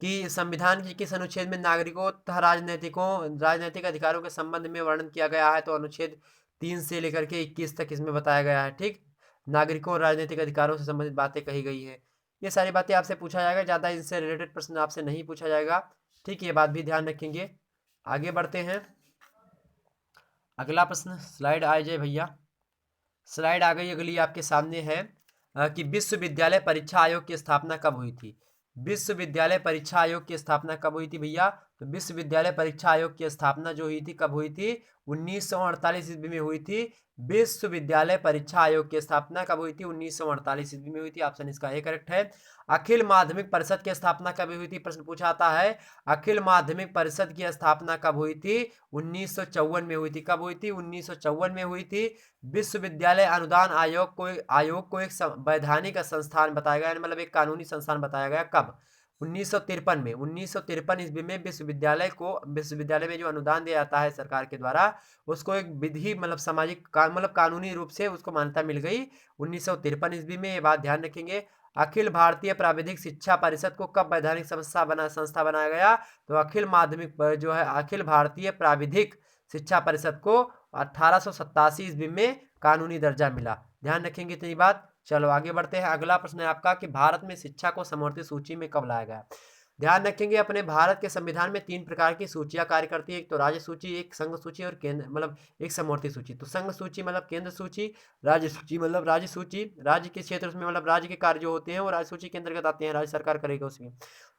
कि संविधान के किस अनुच्छेद में नागरिकों तथा राजनैतिक अधिकारों के संबंध में वर्णन किया गया है। तो अनुच्छेद 3 से लेकर के 21 तक इसमें बताया गया है। ठीक, नागरिकों और राजनीतिक अधिकारों से संबंधित बातें कही गई है। ये सारी बातें आपसे पूछा जाएगा, ज़्यादा इनसे रिलेटेड प्रश्न आपसे नहीं पूछा जाएगा। ठीक, ये बात भी ध्यान रखेंगे। आगे बढ़ते हैं, अगला प्रश्न स्लाइड आ जाए भैया। स्लाइड आ गई, अगली आपके सामने है कि विश्वविद्यालय परीक्षा आयोग की स्थापना कब हुई थी। विश्वविद्यालय परीक्षा आयोग की स्थापना कब हुई थी भैया। तो विश्वविद्यालय परीक्षा आयोग की स्थापना जो हुई थी कब हुई थी, 1948 ईस्वी में हुई थी। विश्वविद्यालय परीक्षा आयोग की स्थापना कब हुई थी, 1948 ईस्वी में हुई थी। ऑप्शन इसका ए करेक्ट है। अखिल माध्यमिक परिषद की स्थापना कब हुई थी, प्रश्न पूछा आता है अखिल माध्यमिक परिषद की स्थापना कब हुई थी, 1954 में हुई थी। कब हुई थी, 1954 में हुई थी। विश्वविद्यालय अनुदान आयोग को एक वैधानिक संस्थान बताया गया, मतलब एक कानूनी संस्थान बताया गया। कब, 1953 में। 1953 ईस्वी में विश्वविद्यालय में जो अनुदान दिया जाता है सरकार के द्वारा, उसको एक विधि मतलब मतलब कानूनी रूप से उसको मान्यता मिल गई 1953 ईस्वी में। ये बात ध्यान रखेंगे। अखिल भारतीय प्राविधिक शिक्षा परिषद को कब वैधानिक संस्था बनाया गया। तो अखिल माध्यमिक जो है अखिल भारतीय प्राविधिक शिक्षा परिषद को 1887 ईस्वी में कानूनी दर्जा मिला। ध्यान रखेंगे इतनी बात। चलो आगे बढ़ते हैं, अगला प्रश्न है आपका कि भारत में शिक्षा को समवर्ती सूची में कब लाया गया। ध्यान रखेंगे अपने भारत के संविधान में 3 प्रकार की सूचियां कार्य करती है, एक तो राज्य सूची, एक संघ सूची और केंद्र मतलब एक समवर्ती सूची। तो संघ सूची मतलब केंद्र सूची, राज्य सूची मतलब राज्य सूची, राज्य के क्षेत्र में मतलब राज्य के कार्य जो होते हैं वो राज्य सूची के अंतर्गत आते हैं, राज्य सरकार करेगा उसमें।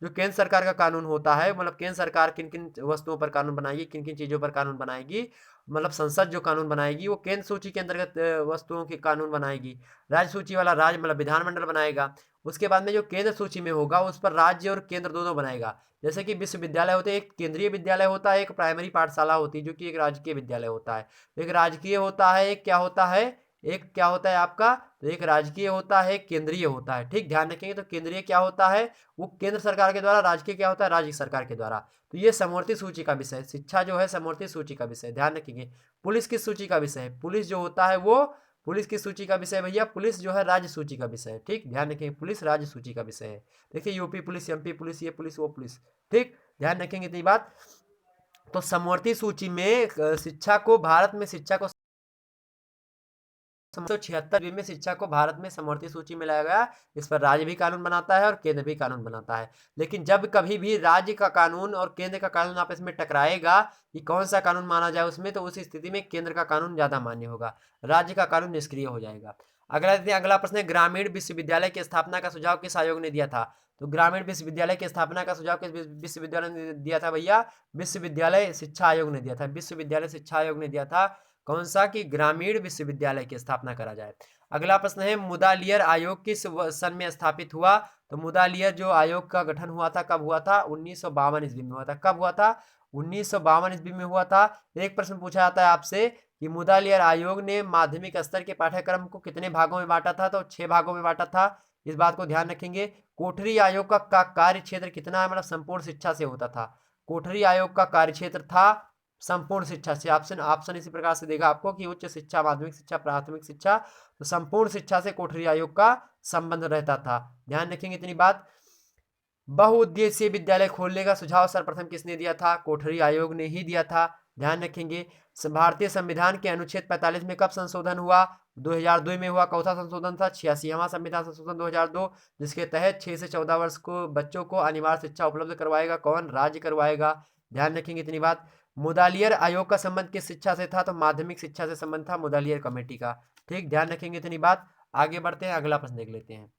जो केंद्र सरकार का कानून होता है मतलब केंद्र सरकार किन किन वस्तुओं पर कानून बनाएगी, किन किन चीजों पर कानून बनाएगी, मतलब संसद जो कानून बनाएगी वो केंद्र सूची के अंतर्गत वस्तुओं के कानून बनाएगी। राज्य सूची वाला राज्य मतलब विधानमंडल बनाएगा। उसके बाद में जो केंद्र सूची में होगा उस पर राज्य और केंद्र दोनों बनाएगा। जैसे कि विश्वविद्यालय होते हैं, एक केंद्रीय विद्यालय होता है, एक प्राइमरी पाठशाला होती है जो कि एक राजकीय विद्यालय होता है। एक राजकीय होता है, एक क्या होता है, एक क्या होता है आपका, तो एक राजकीय होता है, एक केंद्रीय होता है। ठीक, ध्यान रखेंगे। तो केंद्रीय क्या होता है, वो केंद्र सरकार के द्वारा, राजकीय क्या होता है, राज्य सरकार के द्वारा। तो ये समवर्ती सूची का विषय, शिक्षा जो है समवर्ती सूची का विषय, ध्यान रखेंगे। पुलिस किस सूची का विषय है, पुलिस जो होता है वो पुलिस की सूची का विषय भैया, पुलिस जो है राज्य सूची का विषय है। ठीक, ध्यान रखेंगे, पुलिस राज्य सूची का विषय है। देखिए यूपी पुलिस, एमपी पुलिस, ये पुलिस वो पुलिस। ठीक, ध्यान रखेंगे इतनी बात। तो समवर्ती सूची में शिक्षा को भारत में शिक्षा को 1976 में शिक्षा को भारत में समवर्ती सूची में लाया गया। इस पर राज्य भी कानून बनाता है और केंद्र भी कानून बनाता है। लेकिन जब कभी भी राज्य का कानून और केंद्र का कानून आपस में टकराएगा कि कौन सा कानून माना जाए उसमें, तो उस स्थिति में केंद्र का कानून ज्यादा मान्य होगा, राज्य का कानून निष्क्रिय हो जाएगा। अगला प्रश्न है, ग्रामीण विश्वविद्यालय की स्थापना का सुझाव किस आयोग ने दिया था। तो ग्रामीण विश्वविद्यालय की स्थापना का सुझाव किस विश्वविद्यालय ने दिया था भैया, विश्वविद्यालय शिक्षा आयोग ने दिया था। विश्वविद्यालय शिक्षा आयोग ने दिया था। कौन सा, कि ग्रामीण विश्वविद्यालय की स्थापना करा जाए। अगला प्रश्न है, मुदालियर आयोग किस सन में स्थापित हुआ। तो मुदालियर जो आयोग का गठन हुआ था कब हुआ था, 1952 ईस्वी में हुआ था। कब हुआ था, 1952 ईस्वी में हुआ था। एक प्रश्न पूछा जाता है आपसे कि मुदालियर आयोग ने माध्यमिक स्तर के पाठ्यक्रम को कितने भागों में बांटा था। तो 6 भागों में बांटा था। इस बात को ध्यान रखेंगे। कोठरी आयोग का कार्य क्षेत्र कितना है, मतलब संपूर्ण शिक्षा से होता था। कोठरी आयोग का कार्य क्षेत्र था संपूर्ण शिक्षा से। ऑप्शन इसी प्रकार से देगा आपको कि उच्च शिक्षा, माध्यमिक शिक्षा, प्राथमिक शिक्षा, तो संपूर्ण शिक्षा से कोठरी आयोग का संबंध रहता था। ध्यान रखेंगे इतनी बात। बहुउद्देशीय विद्यालय खोलने का सुझाव सर्वप्रथम किसने दिया था, कोठरी आयोग ने ही दिया था। ध्यान रखेंगे। भारतीय संविधान के अनुच्छेद 45 में कब संशोधन हुआ, 2002 में हुआ। कौथा संशोधन था, 86वां संविधान संशोधन 2002, जिसके तहत 6 से 14 वर्ष को बच्चों को अनिवार्य शिक्षा उपलब्ध करवाएगा कौन, राज्य करवाएगा। ध्यान रखेंगे इतनी बात। मुदालियर आयोग का संबंध किस शिक्षा से था, तो माध्यमिक शिक्षा से संबंध था मुदालियर कमेटी का। ठीक, ध्यान रखेंगे इतनी बात। आगे बढ़ते हैं, अगला प्रश्न देख लेते हैं।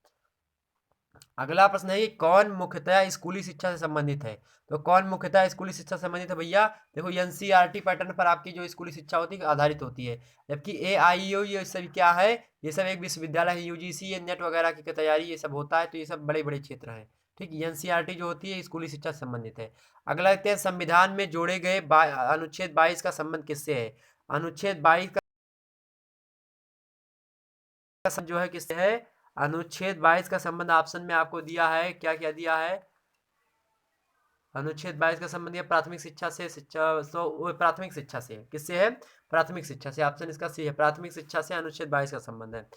अगला प्रश्न है कि कौन मुख्यतः स्कूली शिक्षा से संबंधित है। तो कौन मुख्यतः स्कूली शिक्षा से संबंधित है भैया, देखो एनसीईआरटी पैटर्न पर आपकी जो स्कूली शिक्षा होती है आधारित होती है। जबकि एआईयू ये सब क्या है, ये सब एक विश्वविद्यालय है, यूजीसी ये नेट वगैरह की तैयारी ये सब होता है, तो ये सब बड़े बड़े क्षेत्र हैं। ठीक, एनसीईआरटी जो होती है स्कूली शिक्षा से संबंधित है। अगला देखते हैं संविधान में जोड़े गए अनुच्छेद 22 का संबंध किससे है। अनुच्छेद 22 का जो है किससे है, अनुच्छेद 22 का संबंध ऑप्शन में आपको दिया है, क्या क्या दिया है। अनुच्छेद 22 का संबंध प्राथमिक शिक्षा से, प्राथमिक शिक्षा से किससे है, प्राथमिक शिक्षा से। ऑप्शन इसका सी है, प्राथमिक शिक्षा से अनुच्छेद 22 का संबंध है।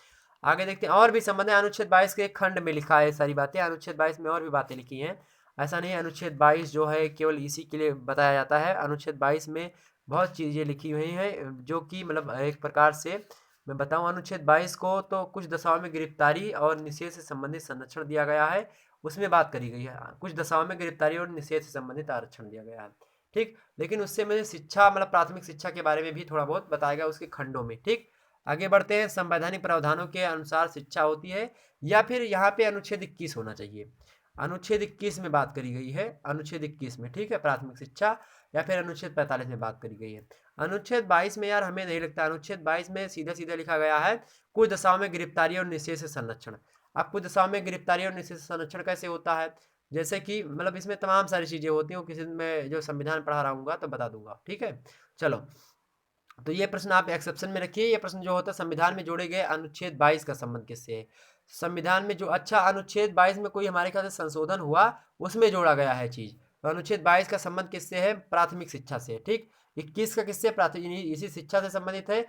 आगे देखते हैं और भी संबंध है। अनुच्छेद 22 के खंड में लिखा है सारी बातें, अनुच्छेद 22 में और भी बातें लिखी हैं। ऐसा नहीं है अनुच्छेद 22 जो है केवल इसी के लिए बताया जाता है। अनुच्छेद 22 में बहुत चीज़ें लिखी हुई हैं जो कि मतलब एक प्रकार से मैं बताऊं, अनुच्छेद 22 को तो कुछ दशाओं में गिरफ्तारी और निषेध से संबंधित संरक्षण दिया गया है, उसमें बात करी गई है। कुछ दशाओं में गिरफ्तारी और निषेध से संबंधित आरक्षण दिया गया है। ठीक, लेकिन उससे मुझे शिक्षा मतलब प्राथमिक शिक्षा के बारे में भी थोड़ा बहुत बताया गया उसके खंडों में। ठीक, आगे बढ़ते हैं। संवैधानिक प्रावधानों के अनुसार शिक्षा होती है, या फिर यहाँ पे अनुच्छेद 21 होना चाहिए। अनुच्छेद 21 में बात करी गई है, अनुच्छेद 21 में, ठीक है, प्राथमिक शिक्षा, या फिर अनुच्छेद 45 में बात करी गई है। अनुच्छेद 22 में यार हमें नहीं लगता, अनुच्छेद 22 में सीधा सीधा लिखा गया है कुछ दशाओं में गिरफ्तारी और निषेध से संरक्षण। अब कुछ दशाओं में गिरफ्तारी और निषेध से संरक्षण कैसे होता है, जैसे कि मतलब इसमें तमाम सारी चीज़ें होती हैं, किसी दिन मैं जो संविधान पढ़ा रहूँगा तो बता दूंगा। ठीक है, चलो, तो ये प्रश्न आप एक्सेप्शन में रखिए। ये प्रश्न जो होता है संविधान में जोड़े गए अनुच्छेद 22 का संबंध किससे है। संविधान में जो, अच्छा, अनुच्छेद 22 में कोई हमारे ख्याल से संशोधन हुआ, उसमें जोड़ा गया है चीज। तो अनुच्छेद 22 का संबंध किससे है, प्राथमिक शिक्षा से। ठीक, 21 का किससे, प्राथमिक इसी शिक्षा से संबंधित है।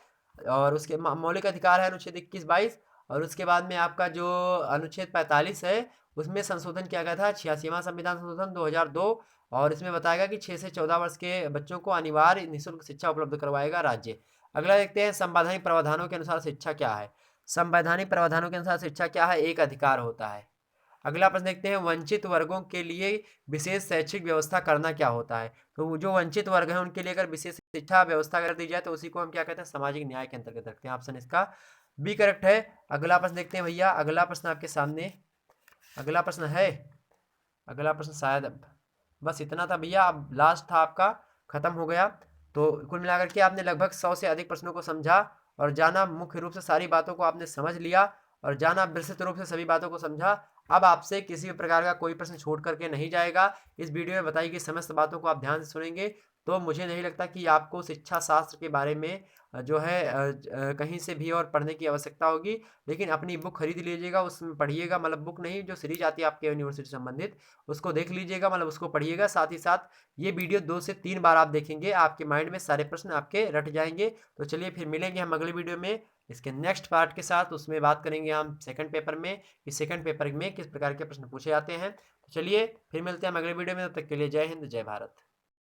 और उसके मौलिक अधिकार है अनुच्छेद 21-22। और उसके बाद में आपका जो अनुच्छेद 45 है उसमें संशोधन किया गया था, 86वां संविधान संशोधन 2002। और इसमें बताया गया कि 6 से 14 वर्ष के बच्चों को अनिवार्य निःशुल्क शिक्षा उपलब्ध करवाएगा राज्य। अगला देखते हैं संवैधानिक प्रावधानों के अनुसार शिक्षा क्या है। संवैधानिक प्रावधानों के अनुसार शिक्षा क्या है, एक अधिकार होता है। अगला प्रश्न देखते हैं वंचित वर्गों के लिए विशेष शैक्षिक व्यवस्था करना क्या होता है। तो जो वंचित वर्ग है उनके लिए अगर विशेष शिक्षा व्यवस्था कर दी जाए तो उसी को हम क्या कहते हैं, सामाजिक न्याय के अंतर्गत रखते हैं। ऑप्शन इसका बी करेक्ट है। अगला प्रश्न देखते हैं भैया, अगला प्रश्न आपके सामने, अगला प्रश्न है, अगला प्रश्न शायद बस इतना था भैया, अब लास्ट था आपका, खत्म हो गया। तो कुल मिलाकर के आपने लगभग 100 से अधिक प्रश्नों को समझा और जाना, मुख्य रूप से सारी बातों को आपने समझ लिया और जाना, विस्तृत रूप से सभी बातों को समझा। अब आपसे किसी भी प्रकार का कोई प्रश्न छोड़ करके नहीं जाएगा। इस वीडियो में बताई गई समस्त बातों को आप ध्यान से सुनेंगे तो मुझे नहीं लगता कि आपको शिक्षा शास्त्र के बारे में जो है कहीं से भी और पढ़ने की आवश्यकता होगी। लेकिन अपनी बुक खरीद लीजिएगा, उसमें पढ़िएगा, मतलब बुक नहीं, जो सीरीज आती है आपके यूनिवर्सिटी से संबंधित उसको देख लीजिएगा, मतलब उसको पढ़िएगा। साथ ही साथ ये वीडियो 2 से 3 बार आप देखेंगे, आपके माइंड में सारे प्रश्न आपके रट जाएंगे। तो चलिए फिर मिलेंगे हम अगले वीडियो में इसके नेक्स्ट पार्ट के साथ। उसमें बात करेंगे हम सेकंड पेपर में कि सेकंड पेपर में किस प्रकार के प्रश्न पूछे जाते हैं। तो चलिए फिर मिलते हैं हम अगले वीडियो में, तब तक के लिए जय हिंद, जय भारत।